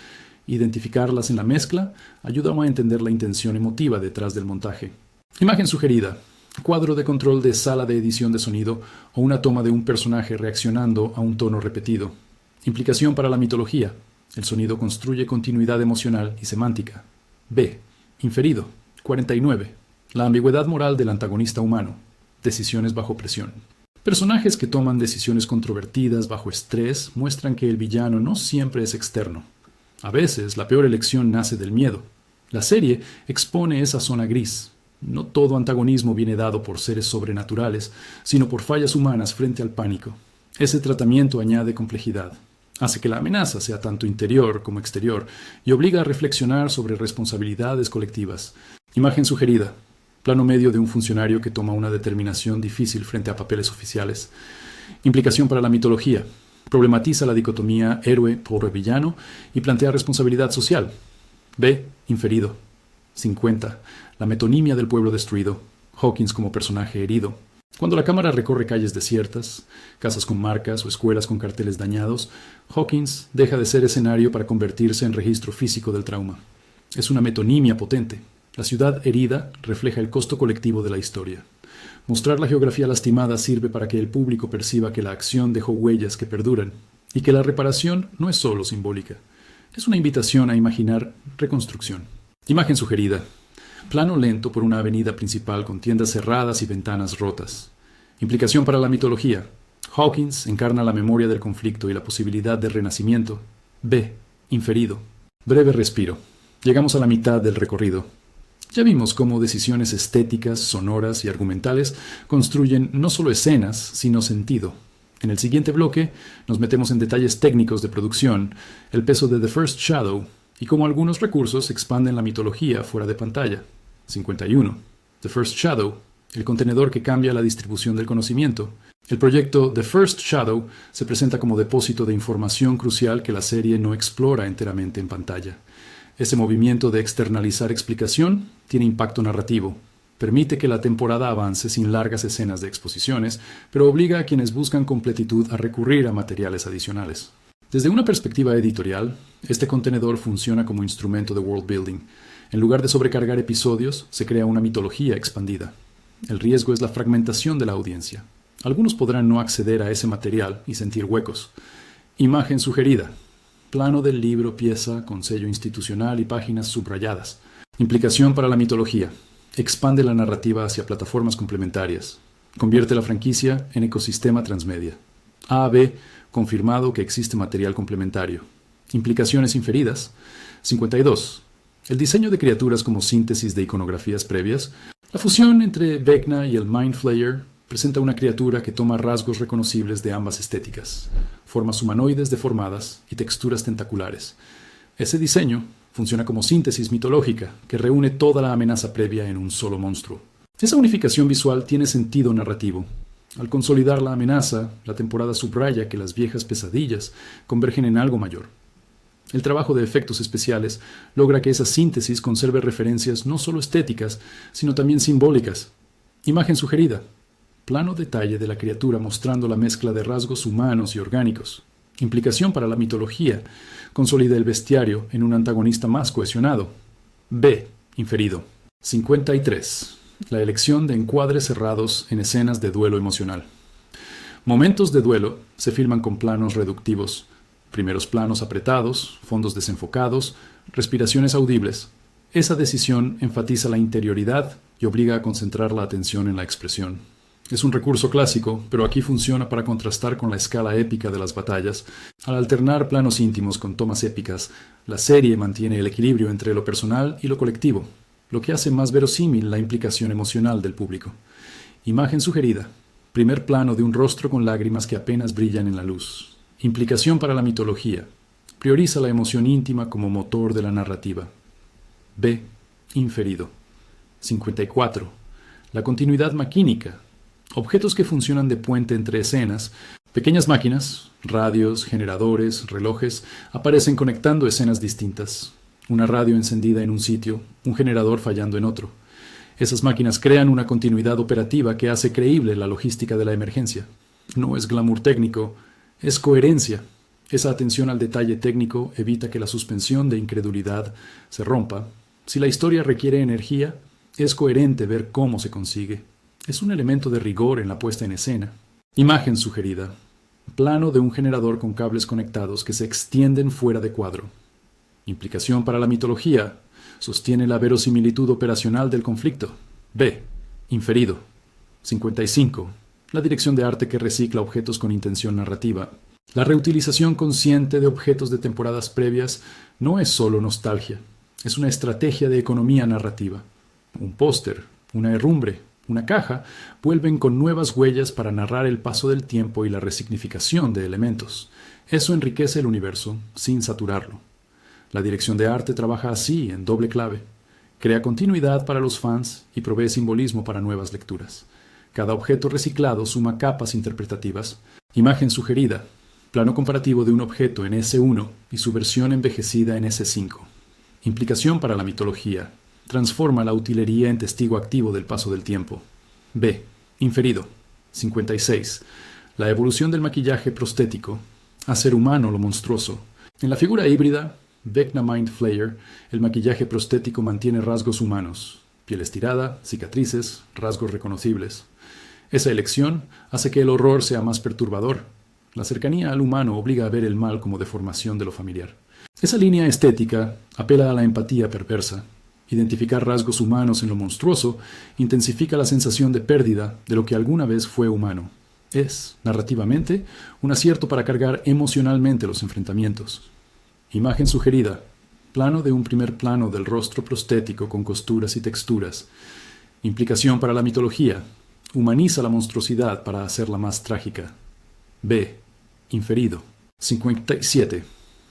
Identificarlas en la mezcla ayuda a entender la intención emotiva detrás del montaje. Imagen sugerida. Cuadro de control de sala de edición de sonido o una toma de un personaje reaccionando a un tono repetido. Implicación para la mitología. El sonido construye continuidad emocional y semántica. B. Inferido. 49. La ambigüedad moral del antagonista humano. Decisiones bajo presión. Personajes que toman decisiones controvertidas bajo estrés muestran que el villano no siempre es externo. A veces, la peor elección nace del miedo. La serie expone esa zona gris. No todo antagonismo viene dado por seres sobrenaturales, sino por fallas humanas frente al pánico. Ese tratamiento añade complejidad. Hace que la amenaza sea tanto interior como exterior y obliga a reflexionar sobre responsabilidades colectivas. Imagen sugerida. Plano medio de un funcionario que toma una determinación difícil frente a papeles oficiales. Implicación para la mitología. Problematiza la dicotomía héroe-pobre-villano y plantea responsabilidad social. B. Inferido. 50. La metonimia del pueblo destruido. Hawkins como personaje herido. Cuando la cámara recorre calles desiertas, casas con marcas o escuelas con carteles dañados, Hawkins deja de ser escenario para convertirse en registro físico del trauma. Es una metonimia potente. La ciudad herida refleja el costo colectivo de la historia. Mostrar la geografía lastimada sirve para que el público perciba que la acción dejó huellas que perduran y que la reparación no es solo simbólica. Es una invitación a imaginar reconstrucción. Imagen sugerida. Plano lento por una avenida principal con tiendas cerradas y ventanas rotas. Implicación para la mitología. Hawkins encarna la memoria del conflicto y la posibilidad de renacimiento. B. Inferido. Breve respiro. Llegamos a la mitad del recorrido. Ya vimos cómo decisiones estéticas, sonoras y argumentales construyen no solo escenas, sino sentido. En el siguiente bloque nos metemos en detalles técnicos de producción, el peso de The First Shadow y cómo algunos recursos expanden la mitología fuera de pantalla. 51. The First Shadow, el contenedor que cambia la distribución del conocimiento. El proyecto The First Shadow se presenta como depósito de información crucial que la serie no explora enteramente en pantalla. Ese movimiento de externalizar explicación tiene impacto narrativo. Permite que la temporada avance sin largas escenas de exposiciones, pero obliga a quienes buscan completitud a recurrir a materiales adicionales. Desde una perspectiva editorial, este contenedor funciona como instrumento de world building. En lugar de sobrecargar episodios, se crea una mitología expandida. El riesgo es la fragmentación de la audiencia. Algunos podrán no acceder a ese material y sentir huecos. Imagen sugerida. Plano del libro pieza con sello institucional y páginas subrayadas. Implicación para la mitología. Expande la narrativa hacia plataformas complementarias. Convierte la franquicia en ecosistema transmedia. A-B, confirmado que existe material complementario. Implicaciones inferidas. 52. El diseño de criaturas como síntesis de iconografías previas. La fusión entre Vecna y el Mind Flayer presenta una criatura que toma rasgos reconocibles de ambas estéticas, formas humanoides deformadas y texturas tentaculares. Ese diseño Funciona como síntesis mitológica, que reúne toda la amenaza previa en un solo monstruo. Esa unificación visual tiene sentido narrativo. Al consolidar la amenaza, la temporada subraya que las viejas pesadillas convergen en algo mayor. El trabajo de efectos especiales logra que esa síntesis conserve referencias no solo estéticas, sino también simbólicas. Imagen sugerida. Plano detalle de la criatura mostrando la mezcla de rasgos humanos y orgánicos. Implicación para la mitología. Consolida el bestiario en un antagonista más cohesionado. B. Inferido. 53. La elección de encuadres cerrados en escenas de duelo emocional. Momentos de duelo se filman con planos reductivos. Primeros planos apretados, fondos desenfocados, respiraciones audibles. Esa decisión enfatiza la interioridad y obliga a concentrar la atención en la expresión. Es un recurso clásico, pero aquí funciona para contrastar con la escala épica de las batallas. Al alternar planos íntimos con tomas épicas, la serie mantiene el equilibrio entre lo personal y lo colectivo, lo que hace más verosímil la implicación emocional del público. Imagen sugerida. Primer plano de un rostro con lágrimas que apenas brillan en la luz. Implicación para la mitología. Prioriza la emoción íntima como motor de la narrativa. B. Inferido. 54. La continuidad maquínica. Objetos que funcionan de puente entre escenas. Pequeñas máquinas, radios, generadores, relojes, aparecen conectando escenas distintas. Una radio encendida en un sitio, un generador fallando en otro. Esas máquinas crean una continuidad operativa que hace creíble la logística de la emergencia. No es glamour técnico, es coherencia. Esa atención al detalle técnico evita que la suspensión de incredulidad se rompa. Si la historia requiere energía, es coherente ver cómo se consigue. Es un elemento de rigor en la puesta en escena. Imagen sugerida. Plano de un generador con cables conectados que se extienden fuera de cuadro. Implicación para la mitología. Sostiene la verosimilitud operacional del conflicto. B. Inferido. 55. La dirección de arte que recicla objetos con intención narrativa. La reutilización consciente de objetos de temporadas previas no es solo nostalgia, es una estrategia de economía narrativa. Un póster, una herrumbre, una caja vuelven con nuevas huellas para narrar el paso del tiempo y la resignificación de elementos. Eso enriquece el universo sin saturarlo. La dirección de arte trabaja así, en doble clave. Crea continuidad para los fans y provee simbolismo para nuevas lecturas. Cada objeto reciclado suma capas interpretativas. Imagen sugerida. Plano comparativo de un objeto en S1 y su versión envejecida en S5. Implicación para la mitología. Transforma la utilería en testigo activo del paso del tiempo. B. Inferido. 56. La evolución del maquillaje prostético. Hacer humano lo monstruoso. En la figura híbrida, Vecna Mind Flayer, el maquillaje prostético mantiene rasgos humanos. Piel estirada, cicatrices, rasgos reconocibles. Esa elección hace que el horror sea más perturbador. La cercanía al humano obliga a ver el mal como deformación de lo familiar. Esa línea estética apela a la empatía perversa. Identificar rasgos humanos en lo monstruoso intensifica la sensación de pérdida de lo que alguna vez fue humano. Es, narrativamente, un acierto para cargar emocionalmente los enfrentamientos. Imagen sugerida. Plano de un primer plano del rostro prostético con costuras y texturas. Implicación para la mitología. Humaniza la monstruosidad para hacerla más trágica. B. Inferido. 57.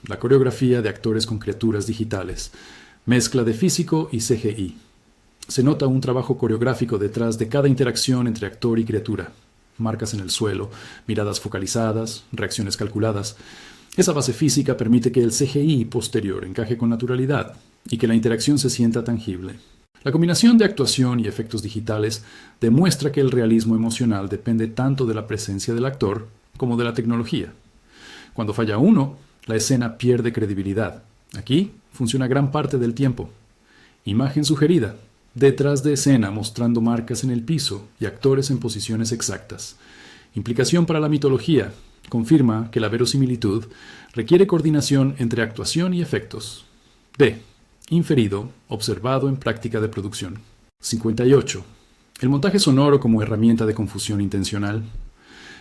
La coreografía de actores con criaturas digitales. Mezcla de físico y CGI. Se nota un trabajo coreográfico detrás de cada interacción entre actor y criatura. Marcas en el suelo, miradas focalizadas, reacciones calculadas. Esa base física permite que el CGI posterior encaje con naturalidad y que la interacción se sienta tangible. La combinación de actuación y efectos digitales demuestra que el realismo emocional depende tanto de la presencia del actor como de la tecnología. Cuando falla uno, la escena pierde credibilidad. Aquí funciona gran parte del tiempo. Imagen sugerida. Detrás de escena mostrando marcas en el piso y actores en posiciones exactas. Implicación para la mitología. Confirma que la verosimilitud requiere coordinación entre actuación y efectos. D. Inferido, observado en práctica de producción. 58. El montaje sonoro como herramienta de confusión intencional.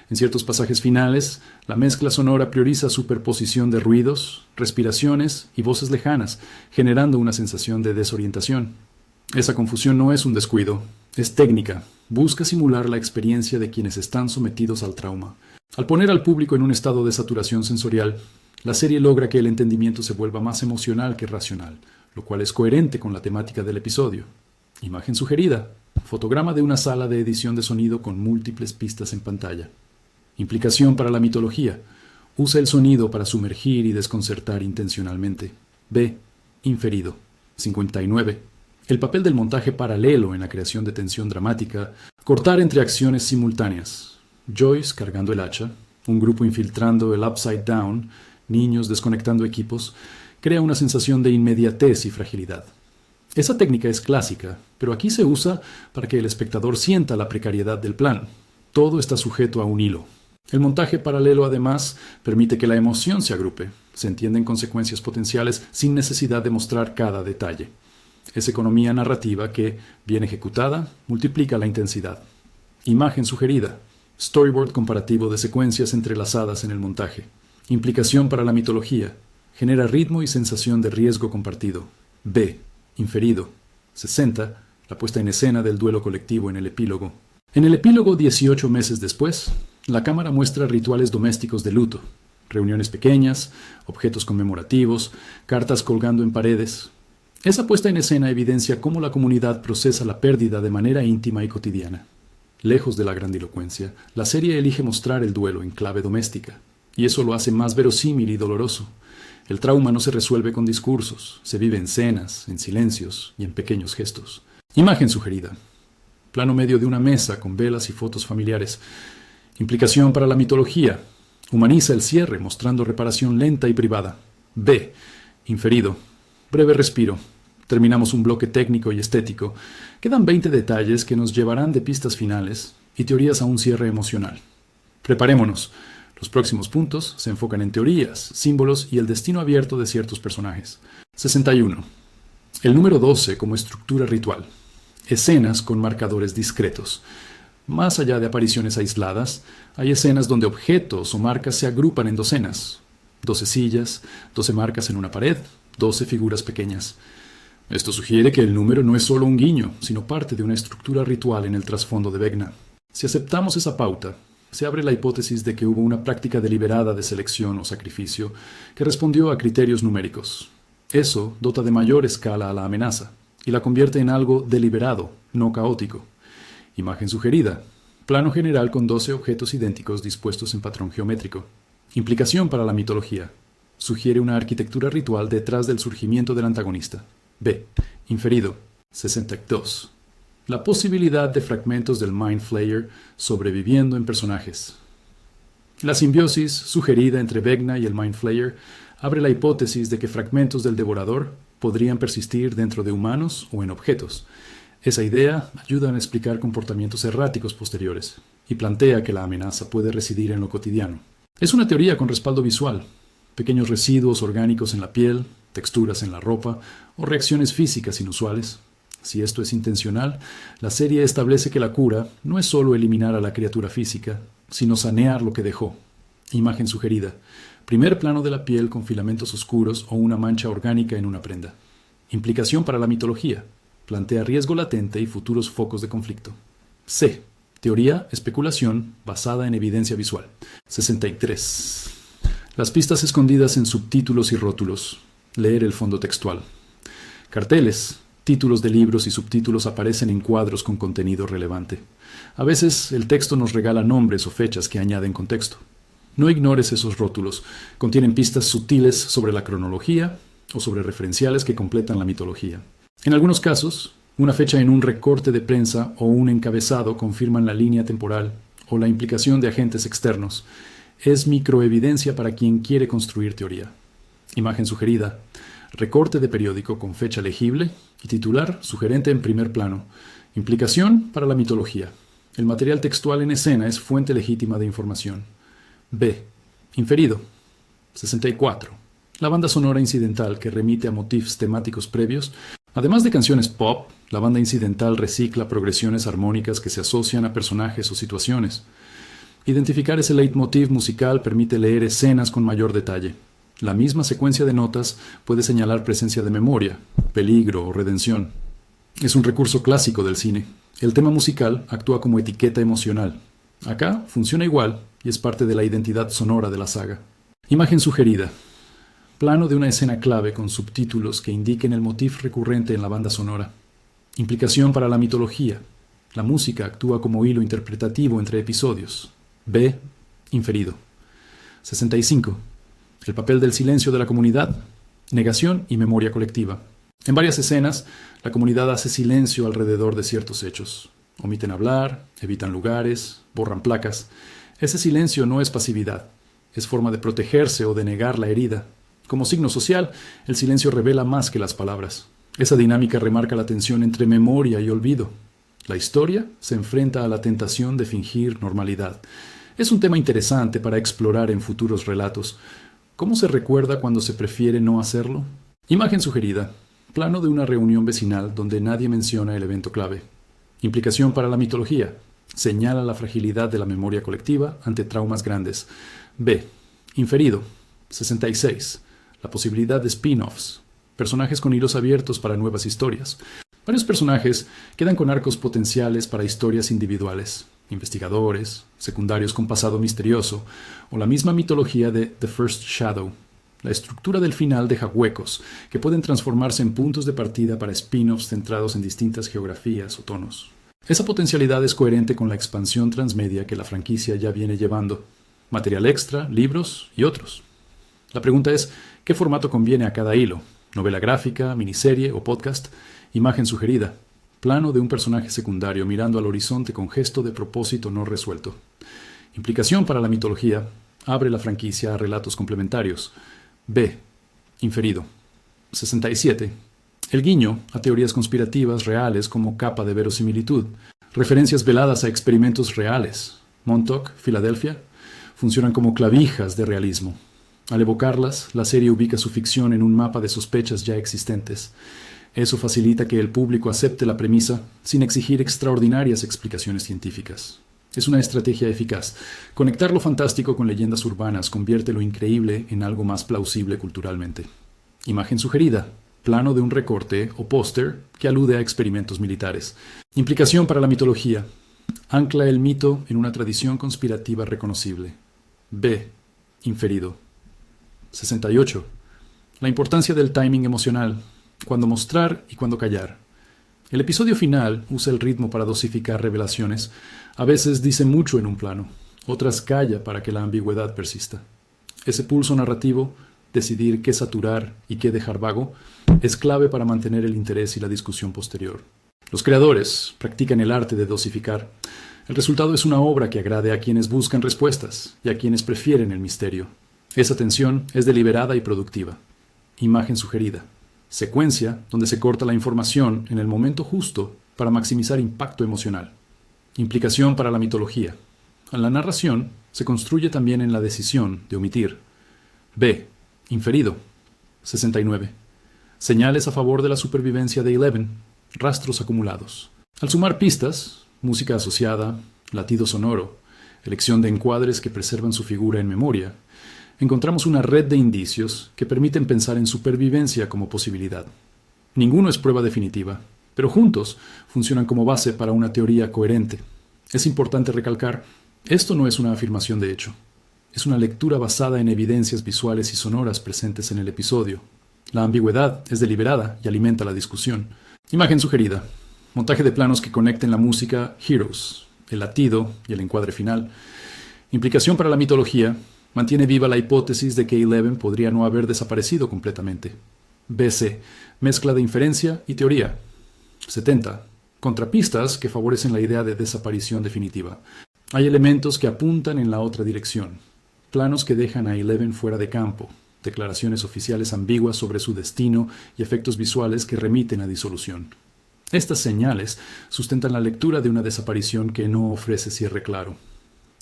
En ciertos pasajes finales, la mezcla sonora prioriza superposición de ruidos, respiraciones y voces lejanas, generando una sensación de desorientación. Esa confusión no es un descuido, es técnica. Busca simular la experiencia de quienes están sometidos al trauma. Al poner al público en un estado de saturación sensorial, la serie logra que el entendimiento se vuelva más emocional que racional, lo cual es coherente con la temática del episodio. Imagen sugerida. Fotograma de una sala de edición de sonido con múltiples pistas en pantalla. Implicación para la mitología. Usa el sonido para sumergir y desconcertar intencionalmente. B. Inferido. 59. El papel del montaje paralelo en la creación de tensión dramática. Cortar entre acciones simultáneas. Joyce cargando el hacha, un grupo infiltrando el Upside Down, niños desconectando equipos, crea una sensación de inmediatez y fragilidad. Esa técnica es clásica, pero aquí se usa para que el espectador sienta la precariedad del plan. Todo está sujeto a un hilo. El montaje paralelo, además, permite que la emoción se agrupe. Se entienden consecuencias potenciales sin necesidad de mostrar cada detalle. Es economía narrativa que, bien ejecutada, multiplica la intensidad. Imagen sugerida. Storyboard comparativo de secuencias entrelazadas en el montaje. Implicación para la mitología. Genera ritmo y sensación de riesgo compartido. B. Inferido. 60. La puesta en escena del duelo colectivo en el epílogo. En el epílogo, 18 meses después, la cámara muestra rituales domésticos de luto. Reuniones pequeñas, objetos conmemorativos, cartas colgando en paredes. Esa puesta en escena evidencia cómo la comunidad procesa la pérdida de manera íntima y cotidiana. Lejos de la grandilocuencia, la serie elige mostrar el duelo en clave doméstica, y eso lo hace más verosímil y doloroso. El trauma no se resuelve con discursos, se vive en cenas, en silencios y en pequeños gestos. Imagen sugerida. Plano medio de una mesa con velas y fotos familiares. Implicación para la mitología. Humaniza el cierre mostrando reparación lenta y privada. B. Inferido. Breve respiro. Terminamos un bloque técnico y estético. Quedan 20 detalles que nos llevarán de pistas finales y teorías a un cierre emocional. Preparémonos. Los próximos puntos se enfocan en teorías, símbolos y el destino abierto de ciertos personajes. 61. El número 12 como estructura ritual. Escenas con marcadores discretos. Más allá de apariciones aisladas, hay escenas donde objetos o marcas se agrupan en docenas. 12 sillas, 12 marcas en una pared, 12 figuras pequeñas. Esto sugiere que el número no es solo un guiño, sino parte de una estructura ritual en el trasfondo de Vecna. Si aceptamos esa pauta, se abre la hipótesis de que hubo una práctica deliberada de selección o sacrificio que respondió a criterios numéricos. Eso dota de mayor escala a la amenaza y la convierte en algo deliberado, no caótico. Imagen sugerida. Plano general con 12 objetos idénticos dispuestos en patrón geométrico. Implicación para la mitología. Sugiere una arquitectura ritual detrás del surgimiento del antagonista. B. Inferido. 62. La posibilidad de fragmentos del Mind Flayer sobreviviendo en personajes. La simbiosis sugerida entre Vecna y el Mind Flayer abre la hipótesis de que fragmentos del devorador podrían persistir dentro de humanos o en objetos. Esa idea ayuda a explicar comportamientos erráticos posteriores y plantea que la amenaza puede residir en lo cotidiano. Es una teoría con respaldo visual. Pequeños residuos orgánicos en la piel, texturas en la ropa o reacciones físicas inusuales. Si esto es intencional, la serie establece que la cura no es solo eliminar a la criatura física, sino sanear lo que dejó. Imagen sugerida. Primer plano de la piel con filamentos oscuros o una mancha orgánica en una prenda. Implicación para la mitología. Plantea riesgo latente y futuros focos de conflicto. C. Teoría, especulación, basada en evidencia visual. 63. Las pistas escondidas en subtítulos y rótulos. Leer el fondo textual. Carteles, títulos de libros y subtítulos aparecen en cuadros con contenido relevante. A veces el texto nos regala nombres o fechas que añaden contexto. No ignores esos rótulos. Contienen pistas sutiles sobre la cronología o sobre referenciales que completan la mitología. En algunos casos, una fecha en un recorte de prensa o un encabezado confirman la línea temporal o la implicación de agentes externos. Es microevidencia para quien quiere construir teoría. Imagen sugerida. Recorte de periódico con fecha legible y titular sugerente en primer plano. Implicación para la mitología. El material textual en escena es fuente legítima de información. B. Inferido. 64. La banda sonora incidental que remite a motifs temáticos previos. Además de canciones pop, la banda incidental recicla progresiones armónicas que se asocian a personajes o situaciones. Identificar ese leitmotiv musical permite leer escenas con mayor detalle. La misma secuencia de notas puede señalar presencia de memoria, peligro o redención. Es un recurso clásico del cine. El tema musical actúa como etiqueta emocional. Acá funciona igual y es parte de la identidad sonora de la saga. Imagen sugerida. Plano de una escena clave con subtítulos que indiquen el motif recurrente en la banda sonora. Implicación para la mitología. La música actúa como hilo interpretativo entre episodios. B. Inferido. 65. El papel del silencio de la comunidad. Negación y memoria colectiva. En varias escenas, la comunidad hace silencio alrededor de ciertos hechos. Omiten hablar, evitan lugares, borran placas. Ese silencio no es pasividad. Es forma de protegerse o de negar la herida. Como signo social, el silencio revela más que las palabras. Esa dinámica remarca la tensión entre memoria y olvido. La historia se enfrenta a la tentación de fingir normalidad. Es un tema interesante para explorar en futuros relatos. ¿Cómo se recuerda cuando se prefiere no hacerlo? Imagen sugerida. Plano de una reunión vecinal donde nadie menciona el evento clave. Implicación para la mitología. Señala la fragilidad de la memoria colectiva ante traumas grandes. B. Inferido. 66. La posibilidad de spin-offs. Personajes con hilos abiertos para nuevas historias. Varios personajes quedan con arcos potenciales para historias individuales. Investigadores, secundarios con pasado misterioso, o la misma mitología de The First Shadow. La estructura del final deja huecos, que pueden transformarse en puntos de partida para spin-offs centrados en distintas geografías o tonos. Esa potencialidad es coherente con la expansión transmedia que la franquicia ya viene llevando. Material extra, libros y otros. La pregunta es, ¿qué formato conviene a cada hilo? ¿Novela gráfica, miniserie o podcast? Imagen sugerida. Plano de un personaje secundario mirando al horizonte con gesto de propósito no resuelto. Implicación para la mitología. Abre la franquicia a relatos complementarios. B. Inferido. 67. El guiño a teorías conspirativas reales como capa de verosimilitud. Referencias veladas a experimentos reales. Montauk, Filadelfia, funcionan como clavijas de realismo. Al evocarlas, la serie ubica su ficción en un mapa de sospechas ya existentes. Eso facilita que el público acepte la premisa sin exigir extraordinarias explicaciones científicas. Es una estrategia eficaz. Conectar lo fantástico con leyendas urbanas convierte lo increíble en algo más plausible culturalmente. Imagen sugerida. Plano de un recorte o póster que alude a experimentos militares. Implicación para la mitología. Ancla el mito en una tradición conspirativa reconocible. B. Inferido. 68. La importancia del timing emocional. Cuándo mostrar y cuándo callar. El episodio final usa el ritmo para dosificar revelaciones. A veces dice mucho en un plano, otras calla para que la ambigüedad persista. Ese pulso narrativo, decidir qué saturar y qué dejar vago, es clave para mantener el interés y la discusión posterior. Los creadores practican el arte de dosificar. El resultado es una obra que agrade a quienes buscan respuestas y a quienes prefieren el misterio. Esa tensión es deliberada y productiva. Imagen sugerida. Secuencia donde se corta la información en el momento justo para maximizar impacto emocional. Implicación para la mitología. La narración se construye también en la decisión de omitir. B. Inferido. 69. Señales a favor de la supervivencia de Eleven. Rastros acumulados. Al sumar pistas, música asociada, latido sonoro, elección de encuadres que preservan su figura en memoria, encontramos una red de indicios que permiten pensar en supervivencia como posibilidad. Ninguno es prueba definitiva, pero juntos funcionan como base para una teoría coherente. Es importante recalcar, esto no es una afirmación de hecho. Es una lectura basada en evidencias visuales y sonoras presentes en el episodio. La ambigüedad es deliberada y alimenta la discusión. Imagen sugerida. Montaje de planos que conecten la música Heroes, el latido y el encuadre final. Implicación para la mitología. Mantiene viva la hipótesis de que Eleven podría no haber desaparecido completamente. BC. Mezcla de inferencia y teoría. 70. Contrapistas que favorecen la idea de desaparición definitiva. Hay elementos que apuntan en la otra dirección. Planos que dejan a Eleven fuera de campo. Declaraciones oficiales ambiguas sobre su destino y efectos visuales que remiten a disolución. Estas señales sustentan la lectura de una desaparición que no ofrece cierre claro.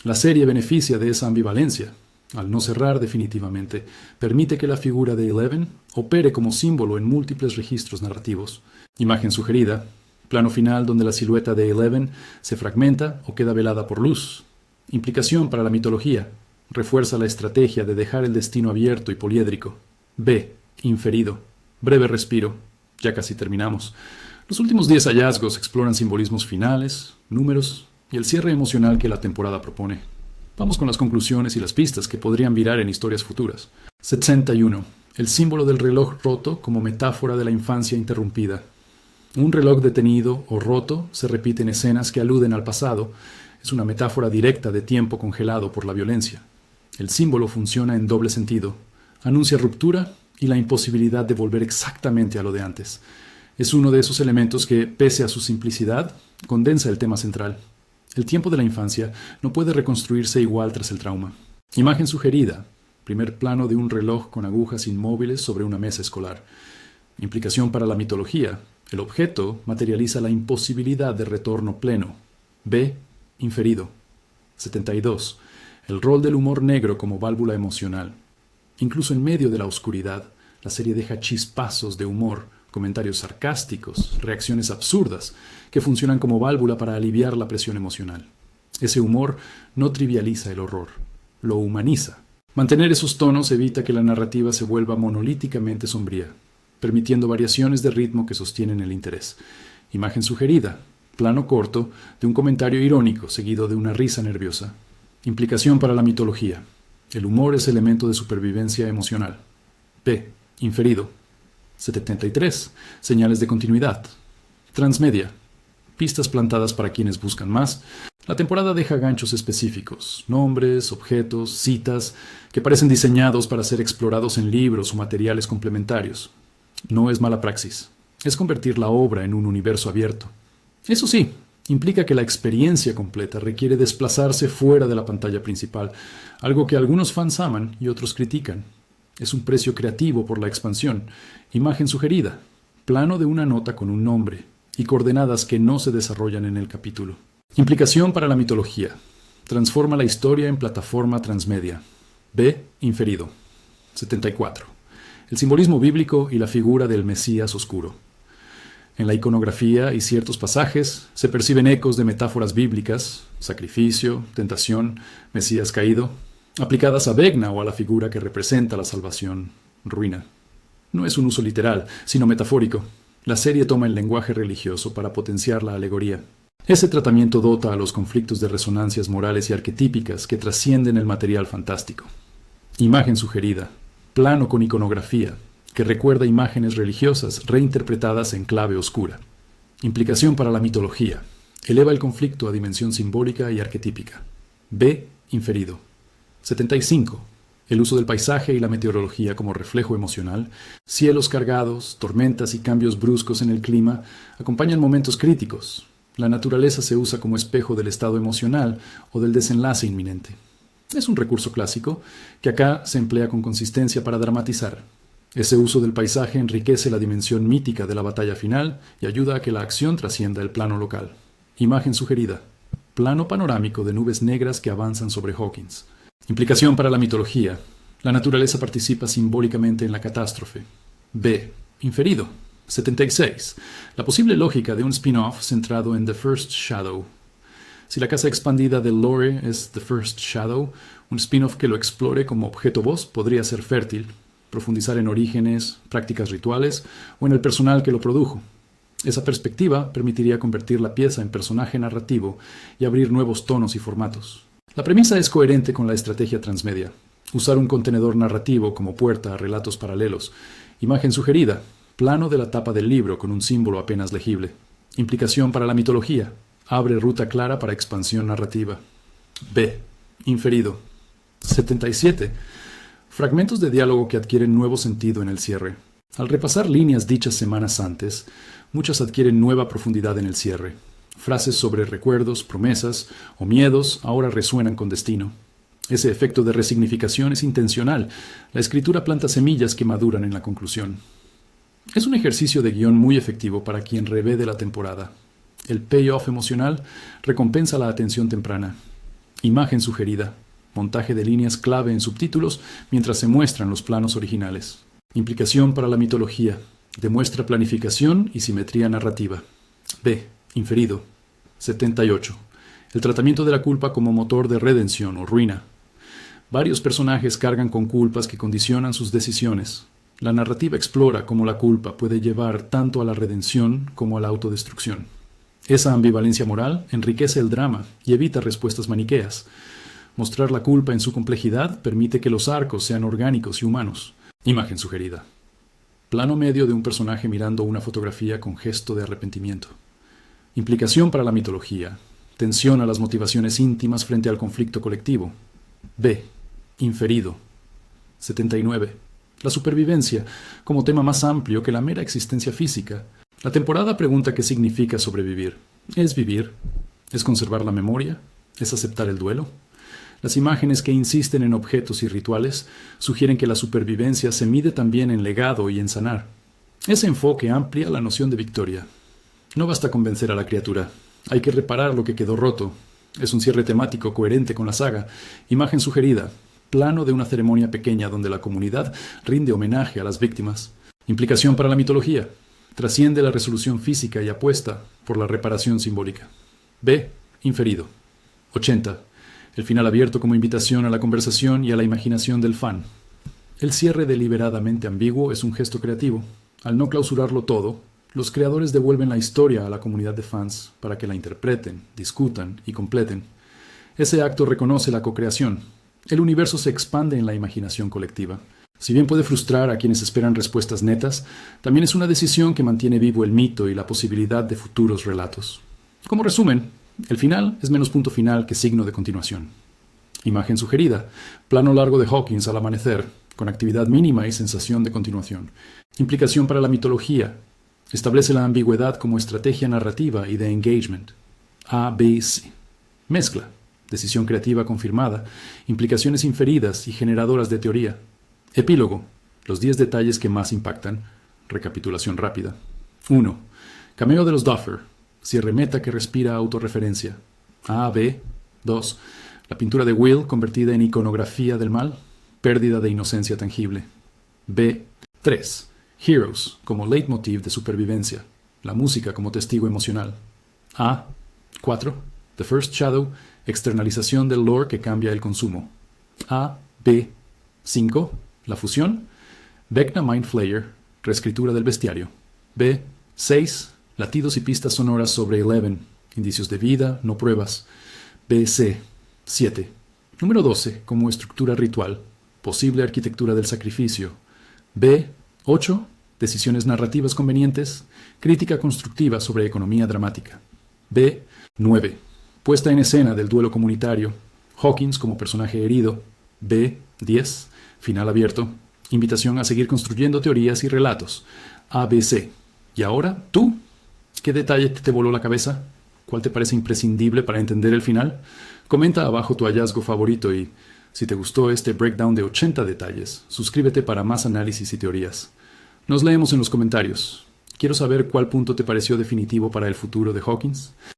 La serie beneficia de esa ambivalencia. Al no cerrar definitivamente, permite que la figura de Eleven opere como símbolo en múltiples registros narrativos. Imagen sugerida. Plano final donde la silueta de Eleven se fragmenta o queda velada por luz. Implicación para la mitología. Refuerza la estrategia de dejar el destino abierto y poliédrico. B. Inferido. Breve respiro. Ya casi terminamos. Los últimos 10 hallazgos exploran simbolismos finales, números y el cierre emocional que la temporada propone. Vamos con las conclusiones y las pistas que podrían virar en historias futuras. 61. El símbolo del reloj roto como metáfora de la infancia interrumpida. Un reloj detenido o roto se repite en escenas que aluden al pasado. Es una metáfora directa de tiempo congelado por la violencia. El símbolo funciona en doble sentido. Anuncia ruptura y la imposibilidad de volver exactamente a lo de antes. Es uno de esos elementos que, pese a su simplicidad, condensa el tema central. El tiempo de la infancia no puede reconstruirse igual tras el trauma. Imagen sugerida. Primer plano de un reloj con agujas inmóviles sobre una mesa escolar. Implicación para la mitología. El objeto materializa la imposibilidad de retorno pleno. B. Inferido. 72. El rol del humor negro como válvula emocional. Incluso en medio de la oscuridad, la serie deja chispazos de humor, comentarios sarcásticos, reacciones absurdas, que funcionan como válvula para aliviar la presión emocional. Ese humor no trivializa el horror, lo humaniza. Mantener esos tonos evita que la narrativa se vuelva monolíticamente sombría, permitiendo variaciones de ritmo que sostienen el interés. Imagen sugerida, plano corto de un comentario irónico seguido de una risa nerviosa. Implicación para la mitología. El humor es elemento de supervivencia emocional. P. Inferido. 73. Señales de continuidad. Transmedia. Pistas plantadas para quienes buscan más. La temporada deja ganchos específicos, nombres, objetos, citas, que parecen diseñados para ser explorados en libros o materiales complementarios. No es mala praxis. Es convertir la obra en un universo abierto. Eso sí, implica que la experiencia completa requiere desplazarse fuera de la pantalla principal, algo que algunos fans aman y otros critican. Es un precio creativo por la expansión. Imagen sugerida. Plano de una nota con un nombre y coordenadas que no se desarrollan en el capítulo. Implicación para la mitología. Transforma la historia en plataforma transmedia. B. Inferido. 74. El simbolismo bíblico y la figura del Mesías oscuro. En la iconografía y ciertos pasajes se perciben ecos de metáforas bíblicas, sacrificio, tentación, Mesías caído, aplicadas a Vecna o a la figura que representa la salvación, ruina. No es un uso literal, sino metafórico. La serie toma el lenguaje religioso para potenciar la alegoría. Ese tratamiento dota a los conflictos de resonancias morales y arquetípicas que trascienden el material fantástico. Imagen sugerida. Plano con iconografía, que recuerda imágenes religiosas reinterpretadas en clave oscura. Implicación para la mitología. Eleva el conflicto a dimensión simbólica y arquetípica. B. Inferido. 75. El uso del paisaje y la meteorología como reflejo emocional. Cielos cargados, tormentas y cambios bruscos en el clima acompañan momentos críticos. La naturaleza se usa como espejo del estado emocional o del desenlace inminente. Es un recurso clásico que acá se emplea con consistencia para dramatizar. Ese uso del paisaje enriquece la dimensión mítica de la batalla final y ayuda a que la acción trascienda el plano local. Imagen sugerida. Plano panorámico de nubes negras que avanzan sobre Hawkins. Implicación para la mitología. La naturaleza participa simbólicamente en la catástrofe. B. Inferido. 76. La posible lógica de un spin-off centrado en The First Shadow. Si la casa expandida de Lore es The First Shadow, un spin-off que lo explore como objeto voz podría ser fértil, profundizar en orígenes, prácticas rituales o en el personal que lo produjo. Esa perspectiva permitiría convertir la pieza en personaje narrativo y abrir nuevos tonos y formatos. La premisa es coherente con la estrategia transmedia. Usar un contenedor narrativo como puerta a relatos paralelos. Imagen sugerida. Plano de la tapa del libro con un símbolo apenas legible. Implicación para la mitología. Abre ruta clara para expansión narrativa. B. Inferido. 77. Fragmentos de diálogo que adquieren nuevo sentido en el cierre. Al repasar líneas dichas semanas antes, muchas adquieren nueva profundidad en el cierre. Frases sobre recuerdos, promesas o miedos ahora resuenan con destino. Ese efecto de resignificación es intencional. La escritura planta semillas que maduran en la conclusión. Es un ejercicio de guión muy efectivo para quien revé de la temporada. El payoff emocional recompensa la atención temprana. Imagen sugerida. Montaje de líneas clave en subtítulos mientras se muestran los planos originales. Implicación para la mitología. Demuestra planificación y simetría narrativa. B. Inferido. 78. El tratamiento de la culpa como motor de redención o ruina. Varios personajes cargan con culpas que condicionan sus decisiones. La narrativa explora cómo la culpa puede llevar tanto a la redención como a la autodestrucción. Esa ambivalencia moral enriquece el drama y evita respuestas maniqueas. Mostrar la culpa en su complejidad permite que los arcos sean orgánicos y humanos. Imagen sugerida. Plano medio de un personaje mirando una fotografía con gesto de arrepentimiento. Implicación para la mitología. Tensión a las motivaciones íntimas frente al conflicto colectivo. B. Inferido. 79. La supervivencia, como tema más amplio que la mera existencia física. La temporada pregunta qué significa sobrevivir. ¿Es vivir? ¿Es conservar la memoria? ¿Es aceptar el duelo? Las imágenes que insisten en objetos y rituales sugieren que la supervivencia se mide también en legado y en sanar. Ese enfoque amplía la noción de victoria. No basta convencer a la criatura. Hay que reparar lo que quedó roto. Es un cierre temático coherente con la saga. Imagen sugerida. Plano de una ceremonia pequeña donde la comunidad rinde homenaje a las víctimas. Implicación para la mitología. Trasciende la resolución física y apuesta por la reparación simbólica. B. Inferido. 80. El final abierto como invitación a la conversación y a la imaginación del fan. El cierre deliberadamente ambiguo es un gesto creativo. Al no clausurarlo todo, los creadores devuelven la historia a la comunidad de fans para que la interpreten, discutan y completen. Ese acto reconoce la cocreación. El universo se expande en la imaginación colectiva. Si bien puede frustrar a quienes esperan respuestas netas, también es una decisión que mantiene vivo el mito y la posibilidad de futuros relatos. Como resumen, el final es menos punto final que signo de continuación. Imagen sugerida. Plano largo de Hawkins al amanecer, con actividad mínima y sensación de continuación. Implicación para la mitología. Establece la ambigüedad como estrategia narrativa y de engagement. A, B, C. Mezcla. Decisión creativa confirmada. Implicaciones inferidas y generadoras de teoría. Epílogo. Los 10 detalles que más impactan. Recapitulación rápida. 1. Cameo de los Duffer. Cierre meta que respira autorreferencia. A, B. 2. La pintura de Will convertida en iconografía del mal. Pérdida de inocencia tangible. B. 3. Heroes como leitmotiv de supervivencia. La música como testigo emocional. A. 4. The First Shadow. Externalización del lore que cambia el consumo. A. B. 5. La fusión. Vecna Mind Flayer. Reescritura del bestiario. B. 6. Latidos y pistas sonoras sobre Eleven. Indicios de vida, no pruebas. B. C. 7. Número 12. Como estructura ritual. Posible arquitectura del sacrificio. B. 8. Decisiones narrativas convenientes. Crítica constructiva sobre economía dramática. B. 9. Puesta en escena del duelo comunitario. Hawkins como personaje herido. B. 10. Final abierto. Invitación a seguir construyendo teorías y relatos. A, B, C. ¿Y ahora tú? ¿Qué detalle te voló la cabeza? ¿Cuál te parece imprescindible para entender el final? Comenta abajo tu hallazgo favorito y, si te gustó este breakdown de 80 detalles, suscríbete para más análisis y teorías. Nos leemos en los comentarios. Quiero saber cuál punto te pareció definitivo para el futuro de Hawkins.